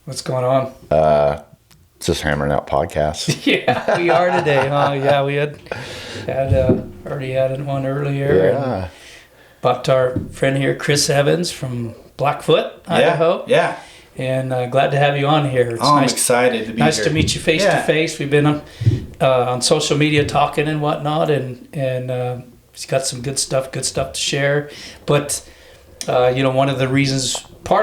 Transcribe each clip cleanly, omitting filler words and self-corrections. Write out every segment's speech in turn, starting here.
What's going on? Just hammering out podcasts. Yeah, we are today, huh? Yeah, we had already had one earlier. Yeah. But our friend here, Chris Evans from Blackfoot, Idaho. Yeah. And glad to have you on here. It's I'm excited to be here. Nice to meet you face to face. We've been on social media talking and whatnot, and he's got some good stuff to share. But part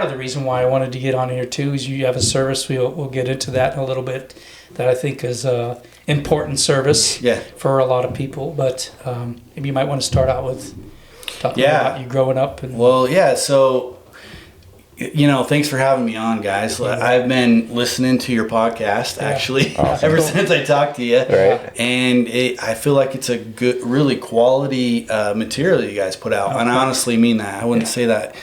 of the reason why I wanted to get on here too is you have a service. We'll get into that in a little bit. That I think is important service for a lot of people. But maybe you might want to start out with talking about you growing up. So. Thanks for having me on, guys. I've been listening to your podcast, actually, ever since I talked to you. Right. And I feel like it's a good, really quality material that you guys put out. And I honestly mean that. I wouldn't say that.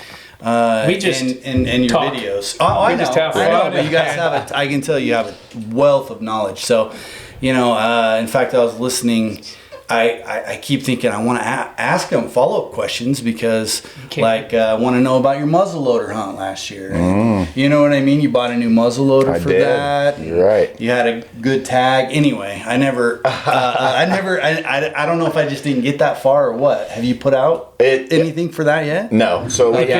We just in your talk. videos. I know, but you guys have I can tell you have a wealth of knowledge. So, in fact, I was listening. I keep thinking I want to ask them follow-up questions because, I want to know about your muzzleloader hunt last year. You know what I mean? You bought a new muzzleloader for that. You're right. You had a good tag. Anyway, I don't know if I just didn't get that far or what. Have you put out anything for that yet? No. So we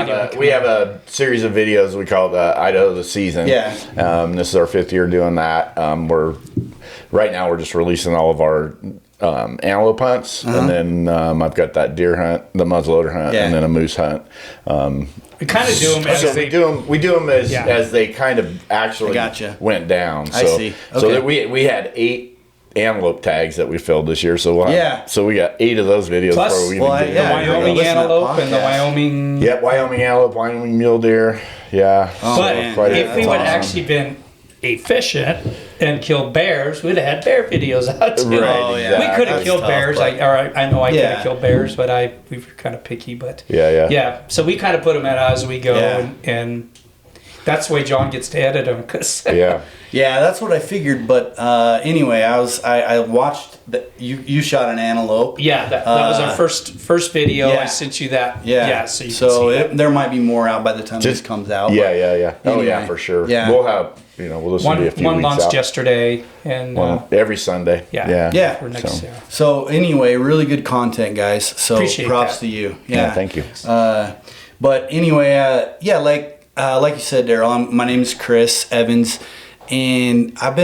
have a series of videos we call Idaho the Season. Yeah. This is our 5th year doing that. Right now we're just releasing all of our antelope hunts, and then I've got that deer hunt, the muzzleloader hunt, and then a moose hunt. We kind of do them as we do them as they kind of actually went down. So, I see. Okay. So we had 8 antelope tags that we filled this year. So so we got 8 of those videos. Plus, before we the Wyoming antelope and the Wyoming. Yep, Wyoming antelope, Wyoming mule deer. Yeah. But if we would actually been efficient and killed bears, we'd have had bear videos out too. Right, exactly. We could have killed bears. I know I could have killed bears, but we were kind of picky. But so we kind of put them out as we go, and that's the way John gets to edit them. That's what I figured. But anyway, I watched that you shot an antelope. Yeah, that was our first video. I sent you that. So you can see that. There might be more out by the time this comes out. Yeah. Anyway, Oh yeah, for sure. Yeah. We'll have we'll listen to a few one weeks launched out. yesterday, and every Sunday. For next year. So anyway, really good content, guys. So appreciate props that. to you. Yeah, thank you. But anyway, like you said, Daryl, my name is Chris Evans, and I've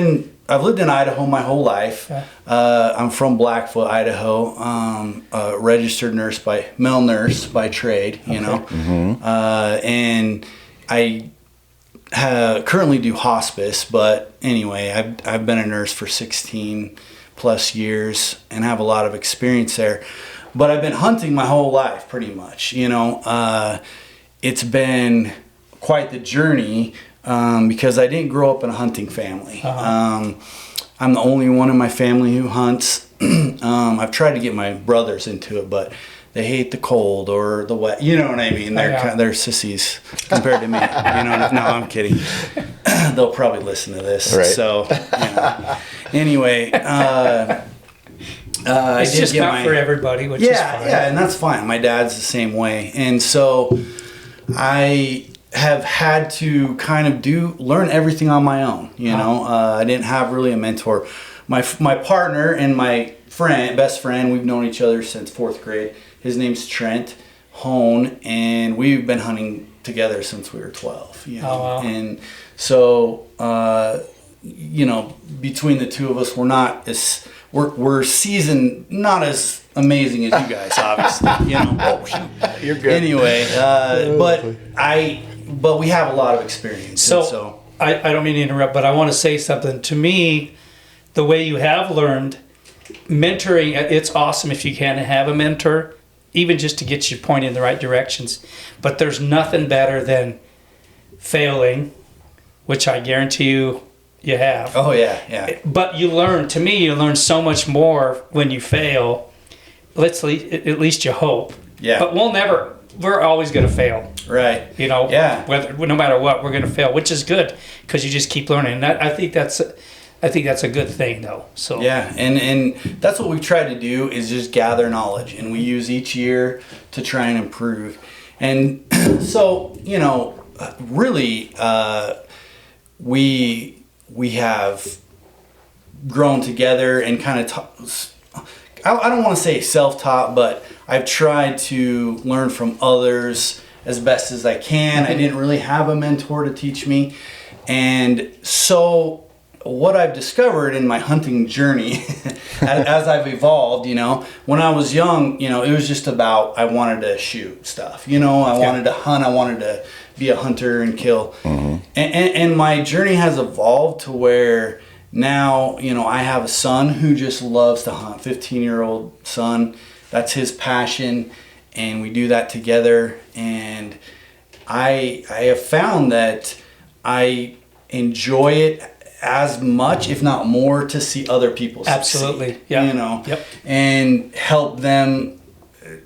lived in Idaho my whole life. I'm from Blackfoot, Idaho. A registered male nurse by trade. And I currently do hospice, but anyway, I've been a nurse for 16 plus years and have a lot of experience there. But I've been hunting my whole life, pretty much. It's been quite the journey because I didn't grow up in a hunting family. I'm the only one in my family who hunts. I've tried to get my brothers into it, but they hate the cold or the wet. You know what I mean? They're sissies compared to me. No, I'm kidding. They'll probably listen to this. Right. So, anyway, it's just not for everybody, which is fine. Yeah, and that's fine. My dad's the same way, and so I have had to kind of learn everything on my own. I didn't have really a mentor. My partner and my best friend, we've known each other since 4th grade. His name's Trent Hone, and we've been hunting together since we were 12. And so between the two of us, we're seasoned, not as amazing as you guys, obviously. You're good. Anyway, but we have a lot of experience. So I don't mean to interrupt, but I want to say something. To me, the way you have learned mentoring, it's awesome if you can have a mentor, even just to get you pointed in the right directions. But there's nothing better than failing, which I guarantee you have. Oh yeah. But you learn so much more when you fail. At least you hope. Yeah. But we're always going to fail. Right. No matter what, we're going to fail, which is good because you just keep learning. And I think that's a good thing, though. So and that's what we've tried to do is just gather knowledge, and we use each year to try and improve. And so really, we have grown together and kind of I don't want to say self-taught, but I've tried to learn from others as best as I can. I didn't really have a mentor to teach me. And so what I've discovered in my hunting journey as I've evolved, when I was young, it was just about, I wanted to shoot stuff, I wanted to hunt, I wanted to be a hunter and kill. And my journey has evolved to where now, I have a son who just loves to hunt, 15-year-old son. That's his passion, and we do that together. And I have found that I enjoy it as much, if not more, to see other people succeed. Absolutely, yeah. And help them,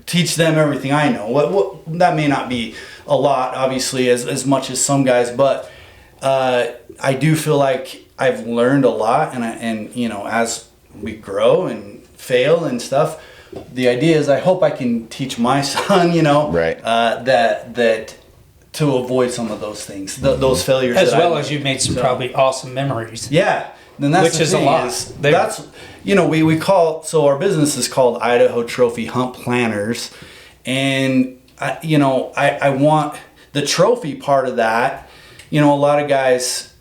teach them everything I know. What that may not be a lot, obviously, as much as some guys, but I do feel like I've learned a lot, and as we grow and fail and stuff, the idea is I hope I can teach my son, right, that to avoid some of those things, those failures. As well as you've made some probably awesome memories. Yeah, then that's which is a lot. That's we call, so our business is called Idaho Trophy Hunt Planners, and I want the trophy part of that.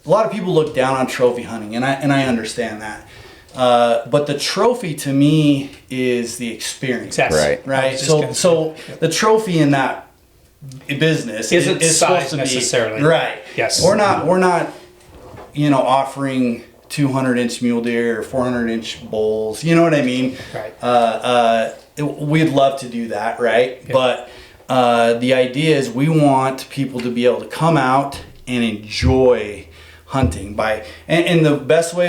A lot of people look down on trophy hunting, and I understand that. But the trophy to me is the experience. Exactly. Right. So the trophy in that business isn't is size supposed to necessarily. be right. Yes. We're not offering 200-inch mule deer or 400-inch bulls. You know what I mean? Right. We'd love to do that, right? Yeah. But the idea is we want people to be able to come out and enjoy hunting and the best way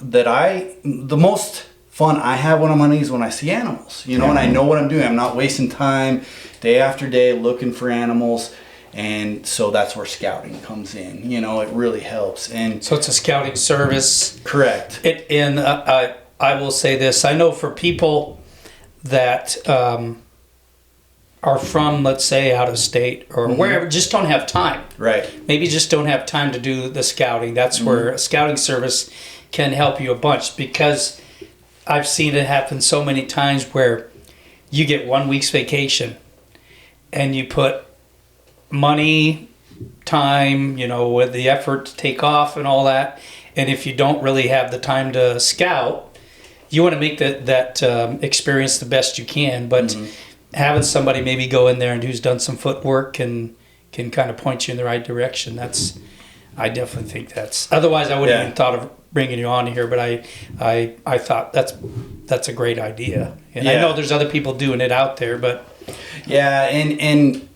the most fun I have when I'm hunting is when I see animals, and I know what I'm doing. I'm not wasting time day after day looking for animals, and so that's where scouting comes in. It really helps. And so it's a scouting service. Correct. I will say this: I know for people that are from, let's say, out of state or wherever, just don't have time. Right. Maybe just don't have time to do the scouting. That's where a scouting service can help you a bunch, because I've seen it happen so many times where you get 1 week's vacation and you put money, time, with the effort to take off and all that. And if you don't really have the time to scout, you want to make that experience the best you can. But having somebody maybe go in there and who's done some footwork and can kind of point you in the right direction, I definitely think that's, otherwise I wouldn't even thought of bringing you on here, but I thought that's a great idea. And I know there's other people doing it out there, but and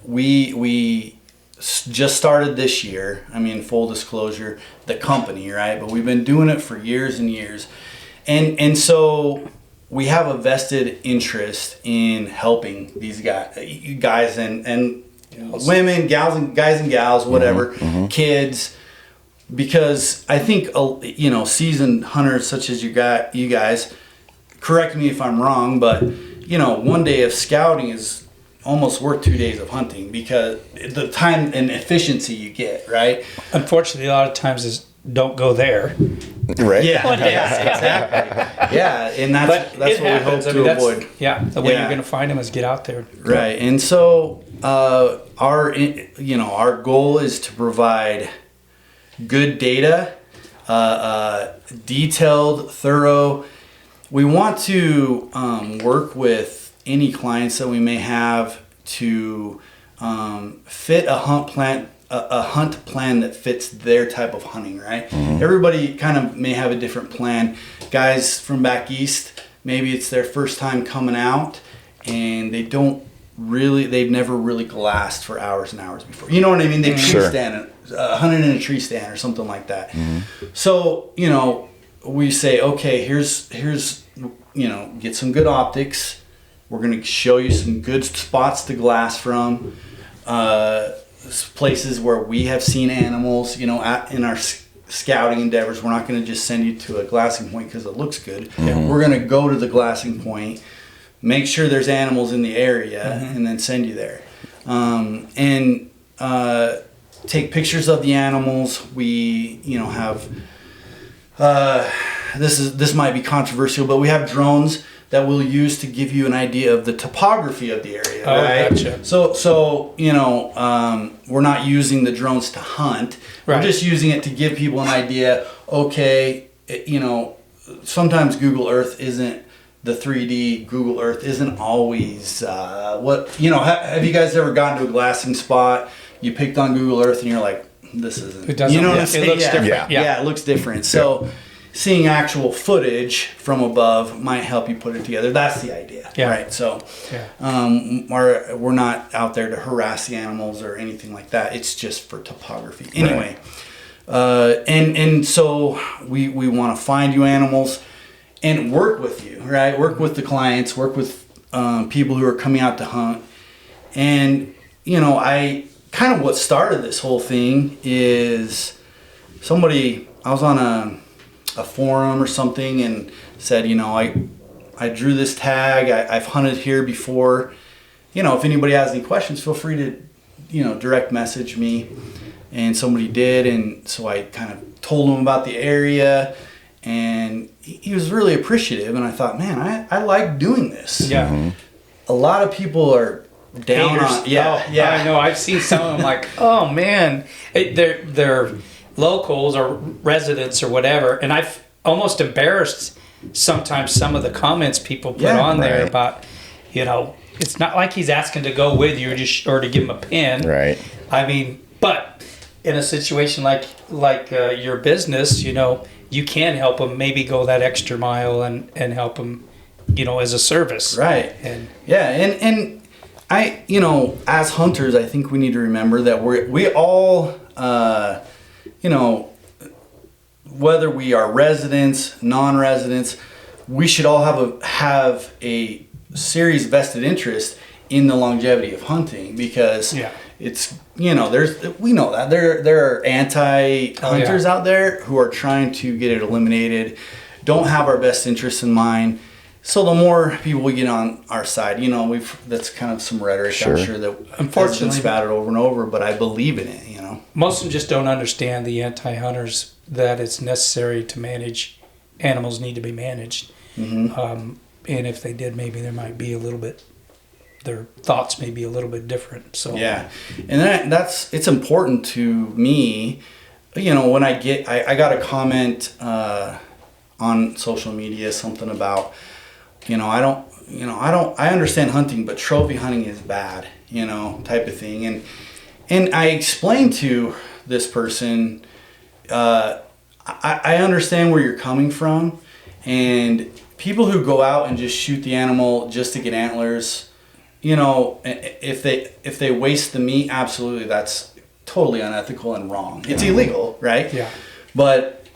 we just started this year. I mean, full disclosure, the company, right? But we've been doing it for years and years, and so we have a vested interest in helping these guys and women, guys and gals, whatever, kids, because I think seasoned hunters such as you guys, correct me if I'm wrong, but 1 day of scouting is almost worth 2 days of hunting, because the time and efficiency you get, right? Unfortunately, a lot of times is don't go there. Right. Yeah, exactly. Yeah, and that's what we hope to avoid. The way you're going to find them is get out there. Right, and so our goal is to provide good data, detailed, thorough. We want to work with any clients that we may have to fit a hunt plan that fits their type of hunting, right? Everybody kind of may have a different plan. Guys from back east, maybe it's their first time coming out and they've never really glassed for hours and hours before. You know what I mean? They've tree stand, hunted in a tree stand or something like that. So, we say, okay, here's get some good optics. We're going to show you some good spots to glass from, places where we have seen animals, in our scouting endeavors. We're not going to just send you to a glassing point because it looks good. We're going to go to the glassing point, make sure there's animals in the area, and then send you there. take pictures of the animals. We, have this might be controversial, but we have drones that we'll use to give you an idea of the topography of the area. Oh, right? gotcha. So we're not using the drones to hunt. Right. We're just using it to give people an idea. Okay, sometimes Google Earth isn't. The 3D Google Earth isn't always have you guys ever gotten to a glassing spot, you picked on Google Earth and you're like, this isn't, it doesn't, what I'm saying? it looks different. Yeah, it looks different. So seeing actual footage from above might help you put it together. That's the idea. Yeah. Right. So we're not out there to harass the animals or anything like that. It's just for topography. Anyway, and so we want to find you animals and work with you, right? Work with the clients, work with people who are coming out to hunt. And, I kind of what started this whole thing is I was on a forum or something and said, I drew this tag, I've hunted here before. If anybody has any questions, feel free to, direct message me. And somebody did, and so I kind of told him about the area. And he was really appreciative, and I thought, man, I like doing this. Yeah. Mm-hmm. A lot of people are down on. Yeah. I know. I've seen some of them like, oh man, they're locals or residents or whatever, and I've almost embarrassed sometimes some of the comments people put on there about, it's not like he's asking to go with you or to give him a pin. Right. I mean, but in a situation like your business, you can help them maybe go that extra mile and help them, as a service. Right. And and I, as hunters, I think we need to remember that we all, whether we are residents, non-residents, we should all have a serious vested interest in the longevity of hunting because it's we know that there are anti-hunters out there who are trying to get it eliminated, don't have our best interests in mind. So the more people we get on our side, that's kind of some rhetoric. Sure. I'm sure that Unfortunately, has been spouted over and over, but I believe in it. Most of them just don't understand, the anti-hunters, that it's necessary to manage. Animals need to be managed. Mm-hmm. And if they did, maybe there might be their thoughts may be a little bit different. So yeah, and it's important to me. When I got a comment on social media, something about, I understand hunting, but trophy hunting is bad, type of thing. And I explained to this person, I understand where you're coming from, and people who go out and just shoot the animal just to get antlers, if they waste the meat, absolutely, that's totally unethical and wrong. It's illegal, right? Yeah. But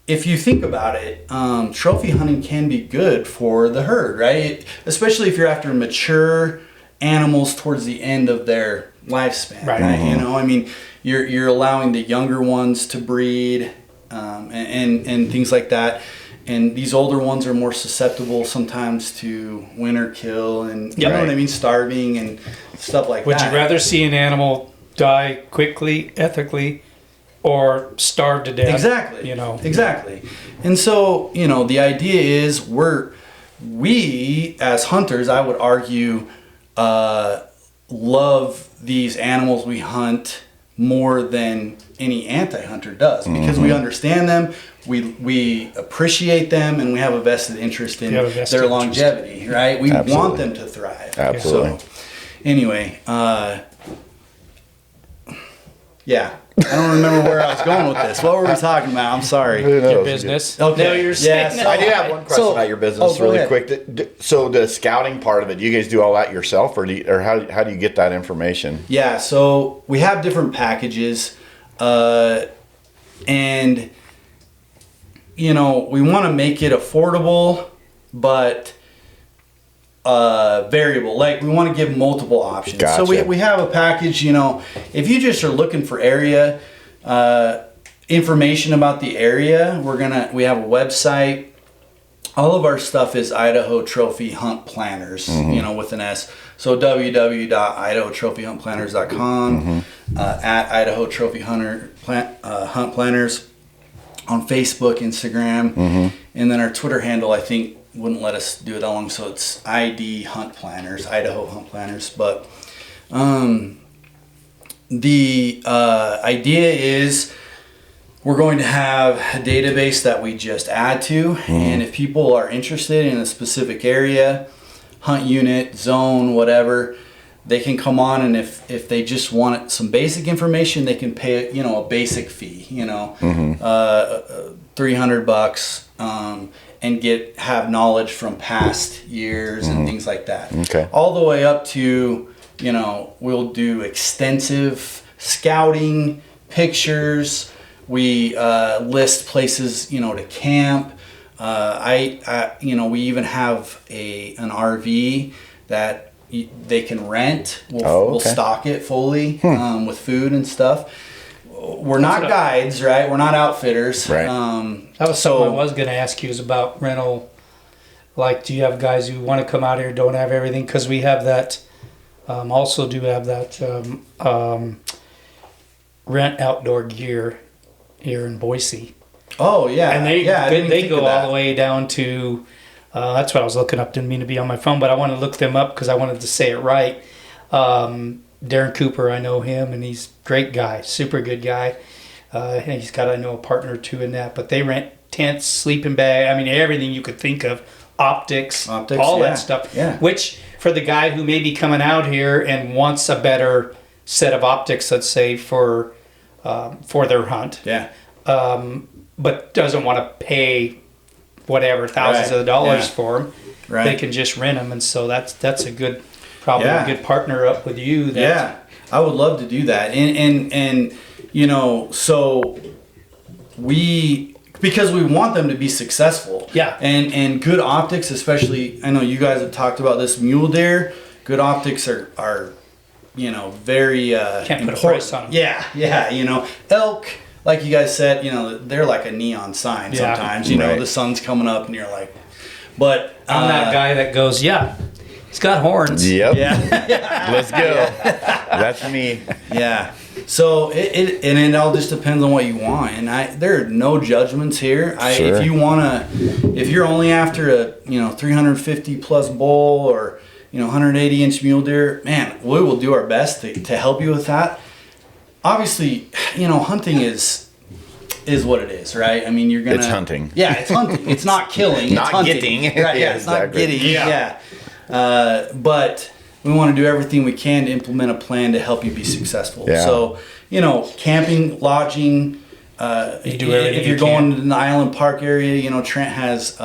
if you think about it, trophy hunting can be good for the herd, right? Especially if you're after mature animals towards the end of their lifespan, right? Mm-hmm. You're allowing the younger ones to breed, and things like that. And these older ones are more susceptible sometimes to winter kill and you know what I mean, starving and stuff like Would that. you rather see an animal die quickly, ethically, or starve to death? Exactly. Exactly. And so, the idea is we as hunters, I would argue, love these animals we hunt more than any anti-hunter does because we understand them, we appreciate them, and we have a vested interest in their longevity, right? We want them to thrive. Absolutely. So, anyway, I don't remember where I was going with this. What were we talking about? I'm sorry. Your business. Okay. No, you're saying so I do have one question about your business really quick. So the scouting part of it, do you guys do all that yourself or how do you get that information? Yeah, so we have different packages, and we want to make it affordable, but variable. Like we want to give multiple options. Gotcha. So we have a package, if you just are looking for area information about the area, we have a website. all of our stuff is Idaho Trophy Hunt Planners, with an S. So www.idahotrophyhuntplanners.com, at Idaho Trophy Hunt Planners on Facebook, Instagram, and then our Twitter handle, I think, wouldn't let us do it that long, so it's ID Hunt Planners, Idaho Hunt Planners. But the idea is we're going to have a database that we just add to, and if people are interested in a specific area, hunt unit, zone, whatever, they can come on, and if they just want some basic information, they can pay a basic fee, $300, and have knowledge from past years and things like that. Okay. All the way up to, we'll do extensive scouting, pictures. We list places, to camp. We even have an RV that they can rent. We'll stock it fully with food and stuff. We're not guides, right? We're not outfitters. Right. That was something I was going to ask you is about rental. Like, do you have guys who want to come out here, don't have everything? Because we have that, also do have that rent outdoor gear here in Boise. Oh, yeah. And they go all the way down to, that's what I was looking up. Didn't mean to be on my phone, but I want to look them up because I wanted to say it right. Darren Cooper, I know him, and he's a great guy, super good guy. And he's got, I know, a partner or two in that. But they rent tents, sleeping bag, everything you could think of, optics all that stuff. Yeah. Which, for the guy who may be coming out here and wants a better set of optics, let's say, for their hunt. Yeah. But doesn't want to pay whatever thousands of dollars for them. Right. They can just rent them, and so that's a good, probably a good partner up with you. I would love to do that, and so because we want them to be successful. Yeah. And good optics, especially, I know you guys have talked about this, mule deer. Good optics are very can't put a price on them. Yeah. Elk, like you guys said, they're like a neon sign sometimes. The sun's coming up and you're like, but I'm that guy that goes, he's got horns. Yep. Yeah. Let's go. That's me. Yeah. So it all just depends on what you want, and there are no judgments here. If you're only after a 350 plus bull or 180 inch mule deer, man, we will do our best to help you with that. Obviously, hunting is what it is, right? You're gonna. It's hunting. Yeah, it's hunting. It's not killing. Not it's hunting. getting. Right? Yeah, it's not getting. Yeah. But we want to do everything we can to implement a plan to help you be successful. Yeah. So, camping, lodging. If you're going to the Island Park area, Trent has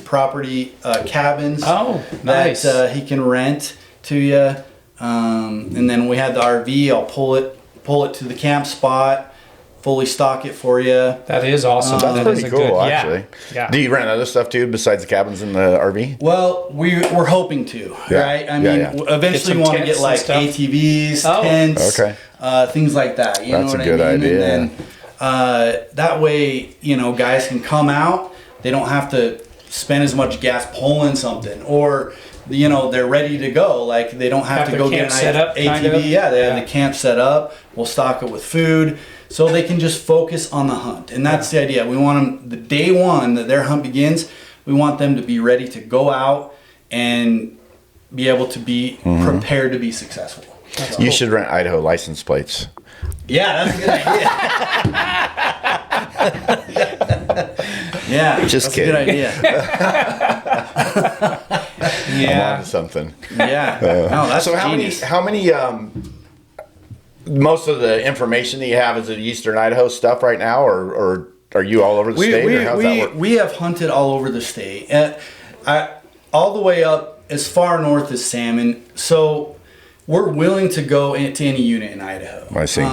property cabins. Oh, nice. That he can rent to you. And then we have the RV. I'll pull it to the camp spot, fully stock it for you. That is awesome. That's pretty cool, actually. Yeah. Do you rent other stuff too besides the cabins and the RV? Well, we're hoping to, right? Eventually we want to get like ATVs, tents, things like that. You know what I mean? That's a good idea. And then that way, guys can come out. They don't have to spend as much gas pulling something, or they're ready to go. Like, they don't have to go get an ATV. Yeah, they have the camp set up. We'll stock it with food, so they can just focus on the hunt. And that's the idea. We want them, the day one that their hunt begins, we want them to be ready to go out and be able to be prepared to be successful. You should rent Idaho license plates. Yeah, that's a good idea. Yeah, just kidding. That's a good idea. I'm on to something. Yeah. No, that's so genius. how many most of the information that you have is it Eastern Idaho stuff right now, or are you all over the state? Or how's that work? We have hunted all over the state, all the way up as far north as Salmon. So we're willing to go into any unit in Idaho. I see.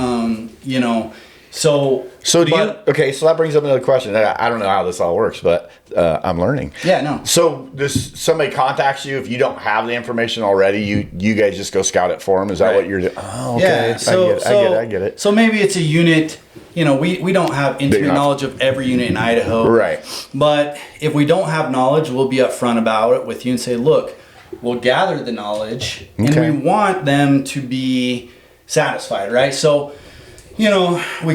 So that brings up another question. I don't know how this all works, but I'm learning. Yeah, no. So does somebody contacts you if you don't have the information already? You guys just go scout it for them? Is that what you're doing? Oh, okay. Yeah. I get it. So maybe it's a unit we don't have intimate knowledge of every unit in Idaho. Right. But if we don't have knowledge, we'll be upfront about it with you and say, look, we'll gather the knowledge and we want them to be satisfied, right? So, we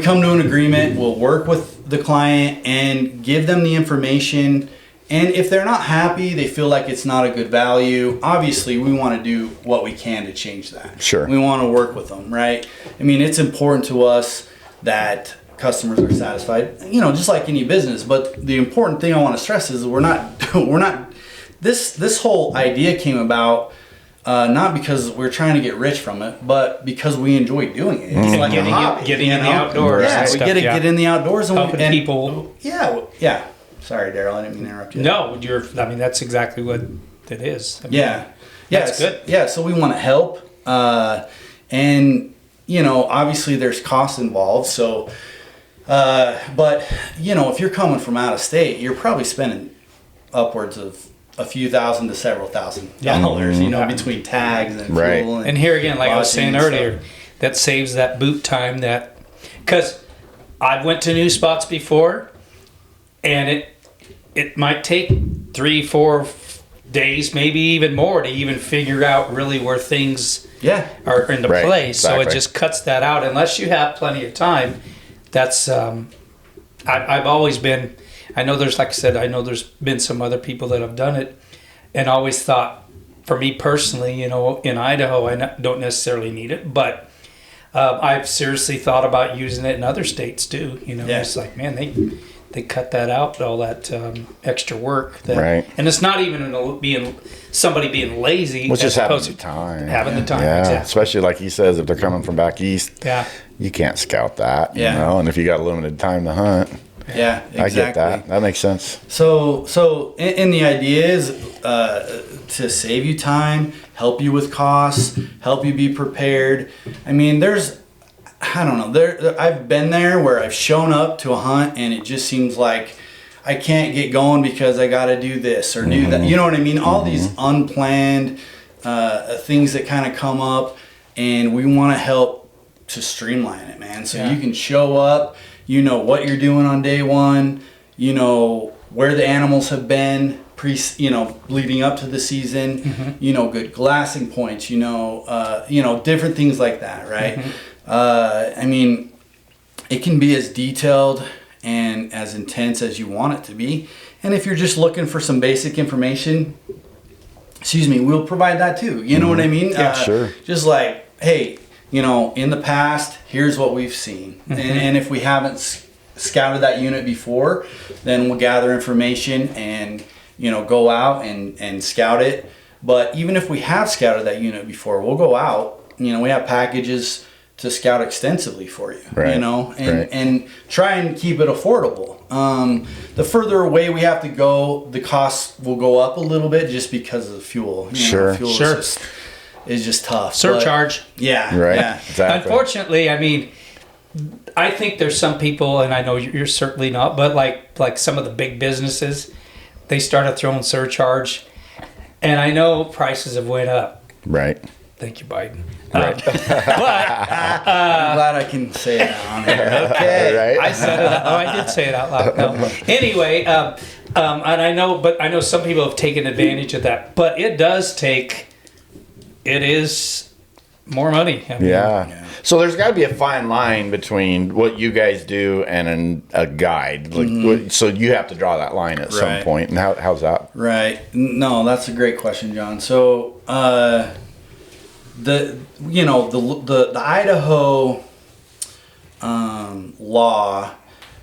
come to an agreement, we'll work with the client and give them the information. And if they're not happy, they feel like it's not a good value, obviously we want to do what we can to change that. Sure. We want to work with them, right? I mean, it's important to us that customers are satisfied, just like any business. But the important thing I want to stress is we're not, this whole idea came about not because we're trying to get rich from it, but because we enjoy doing it. It's like getting in the outdoors. Yeah, and we stuff, get in the outdoors and helping people. Yeah. Sorry, Daryl, I didn't mean to interrupt you. No, that's exactly what it is. That's good. Yeah, so we want to help. And, obviously there's costs involved. So, but, if you're coming from out of state, you're probably spending upwards of a few thousand to several $1,000s, between tags and fuel. And here again, like I was saying earlier, stuff. that saves that boot time because I've went to new spots before and it might take 3-4 days, maybe even more, to even figure out really where things are into place. Exactly. So it just cuts that out. Unless you have plenty of time, that's I've always been, I know there's been some other people that have done it and always thought, for me personally, in Idaho, I don't necessarily need it, but I've seriously thought about using it in other states too. It's like, man, they cut that out, all that extra work. And it's not even somebody being lazy. Which is having the time. Having the time, yeah. exactly. Especially like he says, if they're coming from back east, you can't scout that. And if you got limited time to hunt. Yeah, exactly. I get that. That makes sense. So and the idea is to save you time, help you with costs, help you be prepared. I mean, I don't know. I've been there where I've shown up to a hunt and it just seems like I can't get going because I got to do this or do that. You know what I mean? All these unplanned things that kind of come up, and we want to help to streamline it, man. So you can show up, what you're doing on day one, where the animals have been leading up to the season, good glassing points, different things like that, right? I mean, it can be as detailed and as intense as you want it to be. And if you're just looking for some basic information, we'll provide that too. You know what I mean? Yeah, sure. Just like, hey, in the past, here's what we've seen. And if we haven't scouted that unit before, then we'll gather information and, go out and scout it. But even if we have scouted that unit before, we'll go out, we have packages to scout extensively for you, and try and keep it affordable. The further away we have to go, the costs will go up a little bit just because of the fuel. Fuel is just tough. Surcharge. But, yeah. Exactly. Unfortunately, I mean, I think there's some people, and I know you're certainly not, but like some of the big businesses, they started throwing surcharge, and I know prices have went up. Right. Thank you, Biden. Right. I'm glad I can say it on here. Okay. Right. I said it. I did say it out loud. No. Anyway, and I know some people have taken advantage of that, but it is more money. I mean, So there's got to be a fine line between what you guys do and a guide. So you have to draw that line at some point. And how's that? Right. No, that's a great question, John. So the Idaho law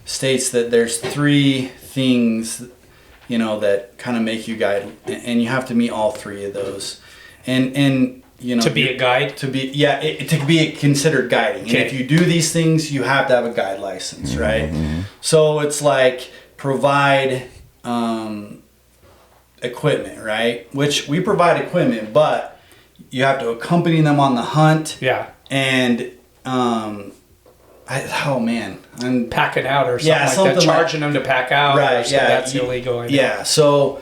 states that there's 3 things that kind of make you guide, and you have to meet all 3 of those. And to be a guide, to be considered guiding. Okay. And if you do these things, you have to have a guide license, right? So it's like provide equipment, right? Which we provide equipment, but you have to accompany them on the hunt. Yeah. And I'm packing out or something like something that. Charging them to pack out. Right. That's illegal. Yeah. So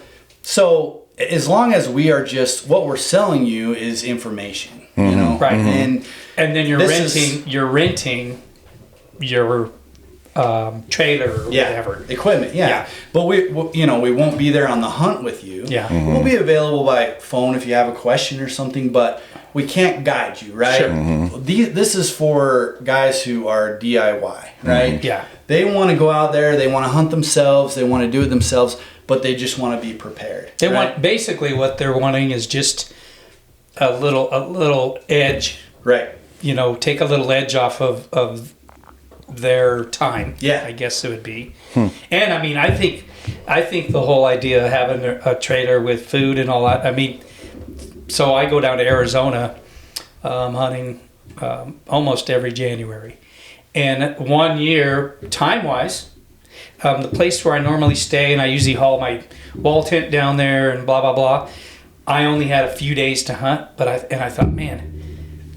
as long as we are what we're selling you is information, Right. And then you're renting your trailer or whatever. Equipment. Yeah. But we won't be there on the hunt with you. Yeah. We'll be available by phone if you have a question or something, but we can't guide you, right? Sure. This is for guys who are DIY, right? Yeah. They want to go out there, they want to hunt themselves, they want to do it themselves, but they just want to be prepared. They want, basically what they're wanting is just a little edge. Right. Take a little edge off of their time. Yeah. I guess it would be. And I mean, I think the whole idea of having a trailer with food and all that, I mean, so I go down to Arizona hunting almost every January. And one year, time-wise, the place where I normally stay, and I usually haul my wall tent down there and blah, blah, blah, I only had a few days to hunt, but I thought, man,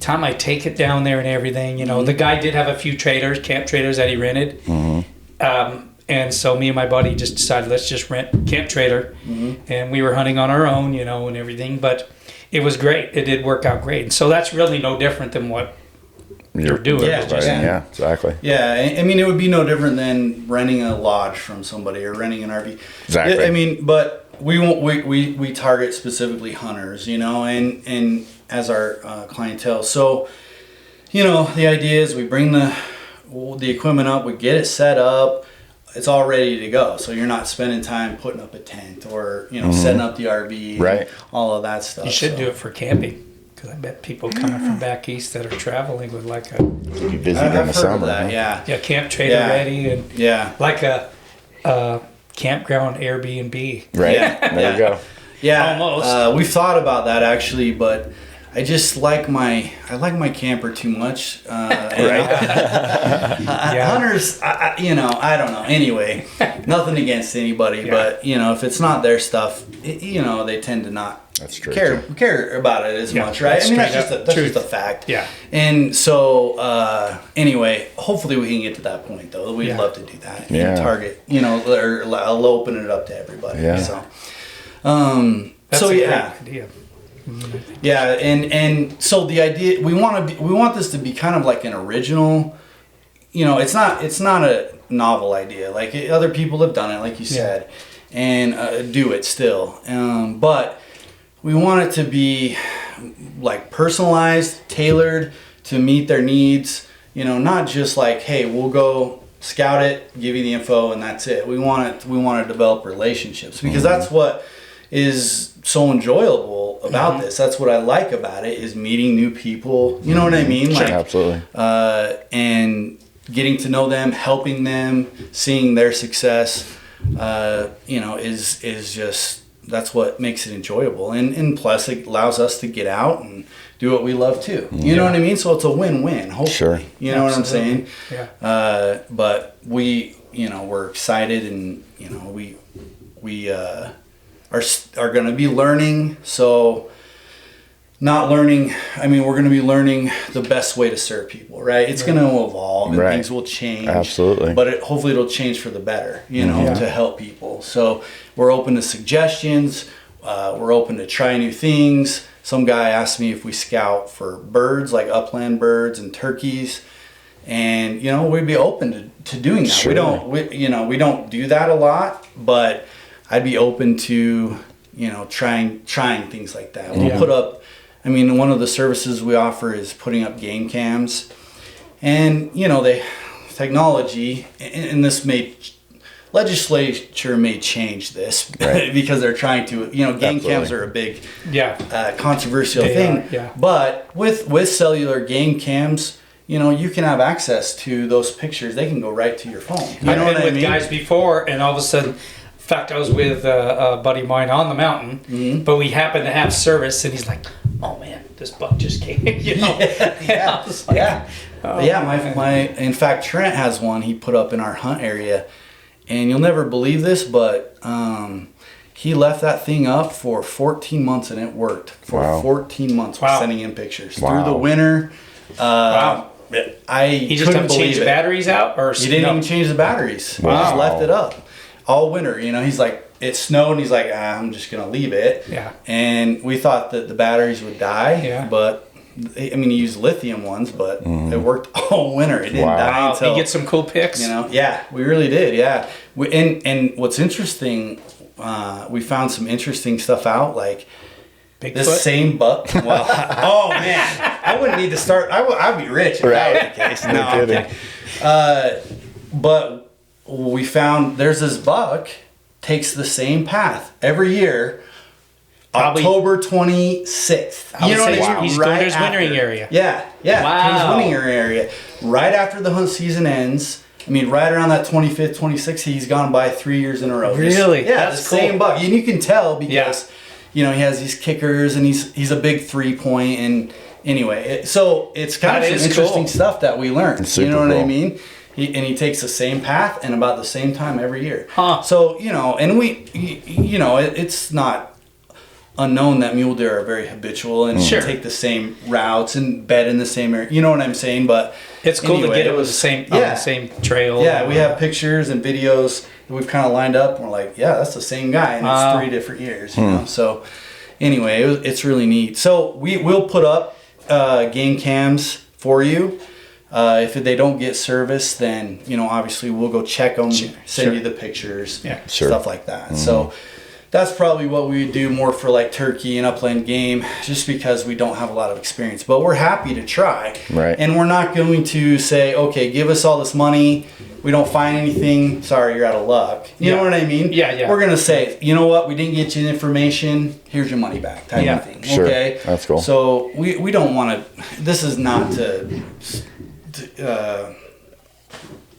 time I take it down there and everything, the guy did have a few camp trailers that he rented. And so me and my buddy just decided, let's just rent camp trailer. And we were hunting on our own, and everything, but it was great. It did work out great. And so that's really no different than what you're doing. Yeah, exactly. Yeah, I mean, it would be no different than renting a lodge from somebody or renting an RV. Exactly. I mean, but we target specifically hunters, and as our clientele. So, the idea is we bring the equipment up, we get it set up, it's all ready to go. So you're not spending time putting up a tent or setting up the RV, right? All of that stuff. You should do it for camping. Because I bet people coming from back east that are traveling with like a... Be busy during the summer. That, yeah, camp trailer ready and like a campground Airbnb. Right, yeah. There you go. Yeah, almost. We've thought about that actually, but I just like my camper too much. Hunters, I don't know. Anyway, nothing against anybody, but if it's not their stuff, they tend to not. That's true. Care about it as much, right? I mean, that's just a fact. Yeah. And so, anyway, hopefully we can get to that point, though. We'd love to do that. Yeah. Target, or I'll open it up to everybody. Yeah. So, That's so a yeah. great idea. Yeah, and so the idea we want this to be kind of like an original. It's not a novel idea. Like other people have done it, like you said, and do it still. But we want it to be like personalized, tailored to meet their needs. Not just like, hey, we'll go scout it, give you the info, and that's it. We want to develop relationships because that's what is so enjoyable about this. That's what I like about it is meeting new people. You know what I mean? Sure, like, absolutely. And getting to know them, helping them, seeing their success. Is just. That's what makes it enjoyable. And plus it allows us to get out and do what we love too. You know what I mean? So it's a win-win, hopefully. Sure. You know what I'm saying? Yeah. But we, we're excited and, we are going to be learning. So not learning, we're going to be learning the best way to serve people, right? It's going to evolve and things will change. Absolutely. But hopefully it'll change for the better, to help people. So we're open to suggestions. We're open to try new things. Some guy asked me if we scout for birds, like upland birds and turkeys. And, we'd be open to doing that. Sure. We don't do that a lot, but I'd be open to, trying things like that. We'll put up, one of the services we offer is putting up game cams. And, technology, and this legislature may change this because they're trying to, game cams are a big controversial thing. But with cellular game cams, you can have access to those pictures. They can go right to your phone. I've been with guys before, and all of a sudden, in fact, I was with a buddy of mine on the mountain, but we happened to have service, and he's like, "Oh man, this buck just came." In fact, Trent has one he put up in our hunt area, and you'll never believe this, but he left that thing up for 14 months, and it worked for 14 months. We're sending in pictures through the winter. He just didn't change the batteries out, or he didn't even change the batteries. He just left it up all winter. He's like, it snowed, and he's like, I'm just gonna leave it. Yeah. And we thought that the batteries would die, but I mean, he used lithium ones, but it worked all winter. It didn't die until... You get some cool pics? Yeah, we really did, yeah. And what's interesting, we found some interesting stuff out, like Bigfoot? this same buck. Well, oh man, I wouldn't need to start. I'd be rich if that was the case. No, I'm kidding. But we found there's this buck takes the same path every year. Probably, October 26th. You know what I mean? He's going to his wintering area. Yeah. Wow. His wintering area. Right after the hunt season ends. I mean, right around that 25th, 26th, he's gone by 3 years in a row. Really? That's the same buck. And you can tell because, he has these kickers and he's a big 3-point. And anyway, so it's kind of some interesting stuff that we learned. You know what I mean? He takes the same path and about the same time every year. Huh. So, and it's not unknown that mule deer are very habitual and take the same routes and bed in the same area. You know what I'm saying? But it's cool to get it with the same on the same trail. Yeah, we have pictures and videos that we've kind of lined up, and we're like, yeah, that's the same guy, and it's 3 different years. You know? So anyway, it's really neat. So we'll put up game cams for you. If they don't get service, then obviously we'll go check them, send you the pictures, stuff like that. So that's probably what we would do more for like turkey and upland game, just because we don't have a lot of experience. But we're happy to try. Right. And we're not going to say, okay, give us all this money. We don't find anything. Sorry, you're out of luck. You know what I mean? Yeah. We're going to say, you know what? We didn't get you the information. Here's your money back type of thing. Sure. Okay? That's cool. So we don't want to, this is not to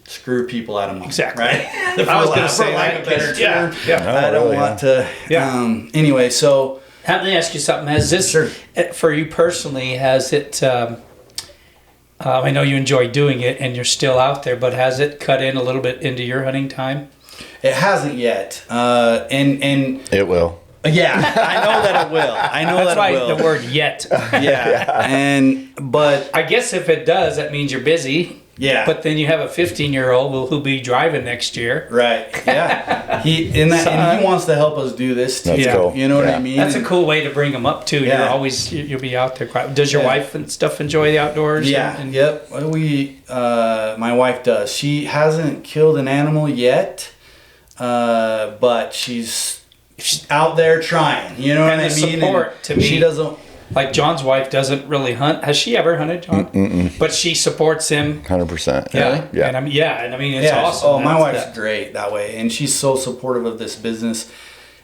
screw people out of money. Exactly. Right? I was going to say like a better term. I don't want to. Anyway, so let me ask you something. Has this, for you personally, has it? I know you enjoy doing it, and you're still out there, but has it cut in a little bit into your hunting time? It hasn't yet, and it will. Yeah, I know that it will. I know that's that why it will. the word "yet." But I guess if it does, that means you're busy. Yeah. But then you have a 15-year-old who'll be driving next year. Right. Yeah. And he wants to help us do this too. That's cool. You know what I mean? That's a cool way to bring them up too. Yeah. You'll be out there quite. Does your wife and stuff enjoy the outdoors? Yeah. Yep. My wife does. She hasn't killed an animal yet, but she's out there trying. You know what I mean? Support to me. She doesn't. Like John's wife doesn't really hunt. Has she ever hunted, John? But she supports him 100%. Yeah. Yeah. And I mean, it's awesome. Oh, my wife's great that way, and she's so supportive of this business.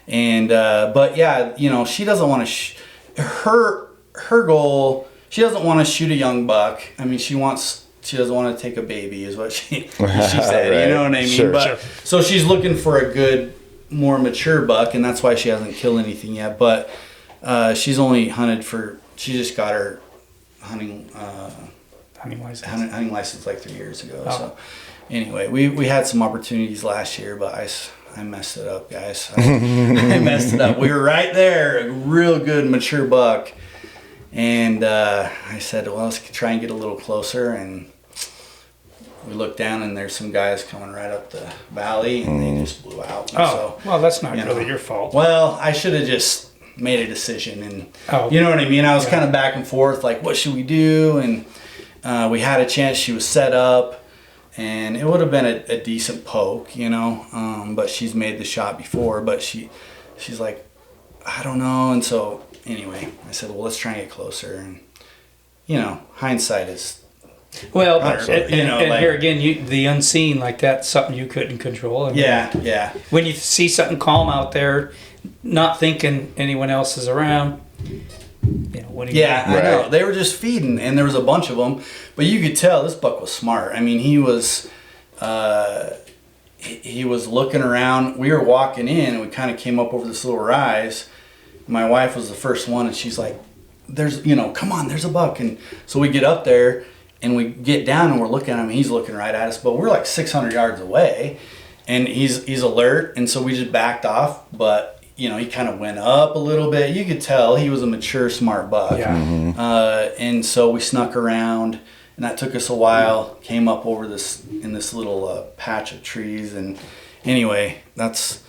And but yeah, she doesn't want to. Her goal. She doesn't want to shoot a young buck. I mean, she doesn't want to take a baby, is what she said. Right. You know what I mean? Sure. So she's looking for a good, more mature buck, and that's why she hasn't killed anything yet. But she's only hunted she just got her hunting license like 3 years ago. Oh. So anyway, we had some opportunities last year, but I messed it up, guys. I messed it up. We were right there, a real good mature buck. And I said, well, let's try and get a little closer. And we looked down, and there's some guys coming right up the valley, and they just blew out. Well, that's not really your fault. Well, I should have just made a decision, and you know what I mean? I was kind of back and forth, like, what should we do? And we had a chance. She was set up, and it would have been a decent poke, but she's made the shot before, but she's like, I don't know. And so anyway, I said, well, let's try and get closer. And hindsight is well, and here again, the unseen, like that's something you couldn't control. I mean, yeah. When you see something calm out there, not thinking anyone else is around, what do you do? I know. They were just feeding, and there was a bunch of them, but you could tell this buck was smart. I mean, he was looking around. We were walking in, and we kind of came up over this little rise. My wife was the first one, and she's like, come on, there's a buck. And so we get up there, and we get down, and we're looking at him. He's looking right at us, but we're like 600 yards away, and he's alert. And so we just backed off, but he kind of went up a little bit. You could tell he was a mature, smart buck. Yeah. And so we snuck around, and that took us a while. Came up over this little patch of trees, and anyway, that's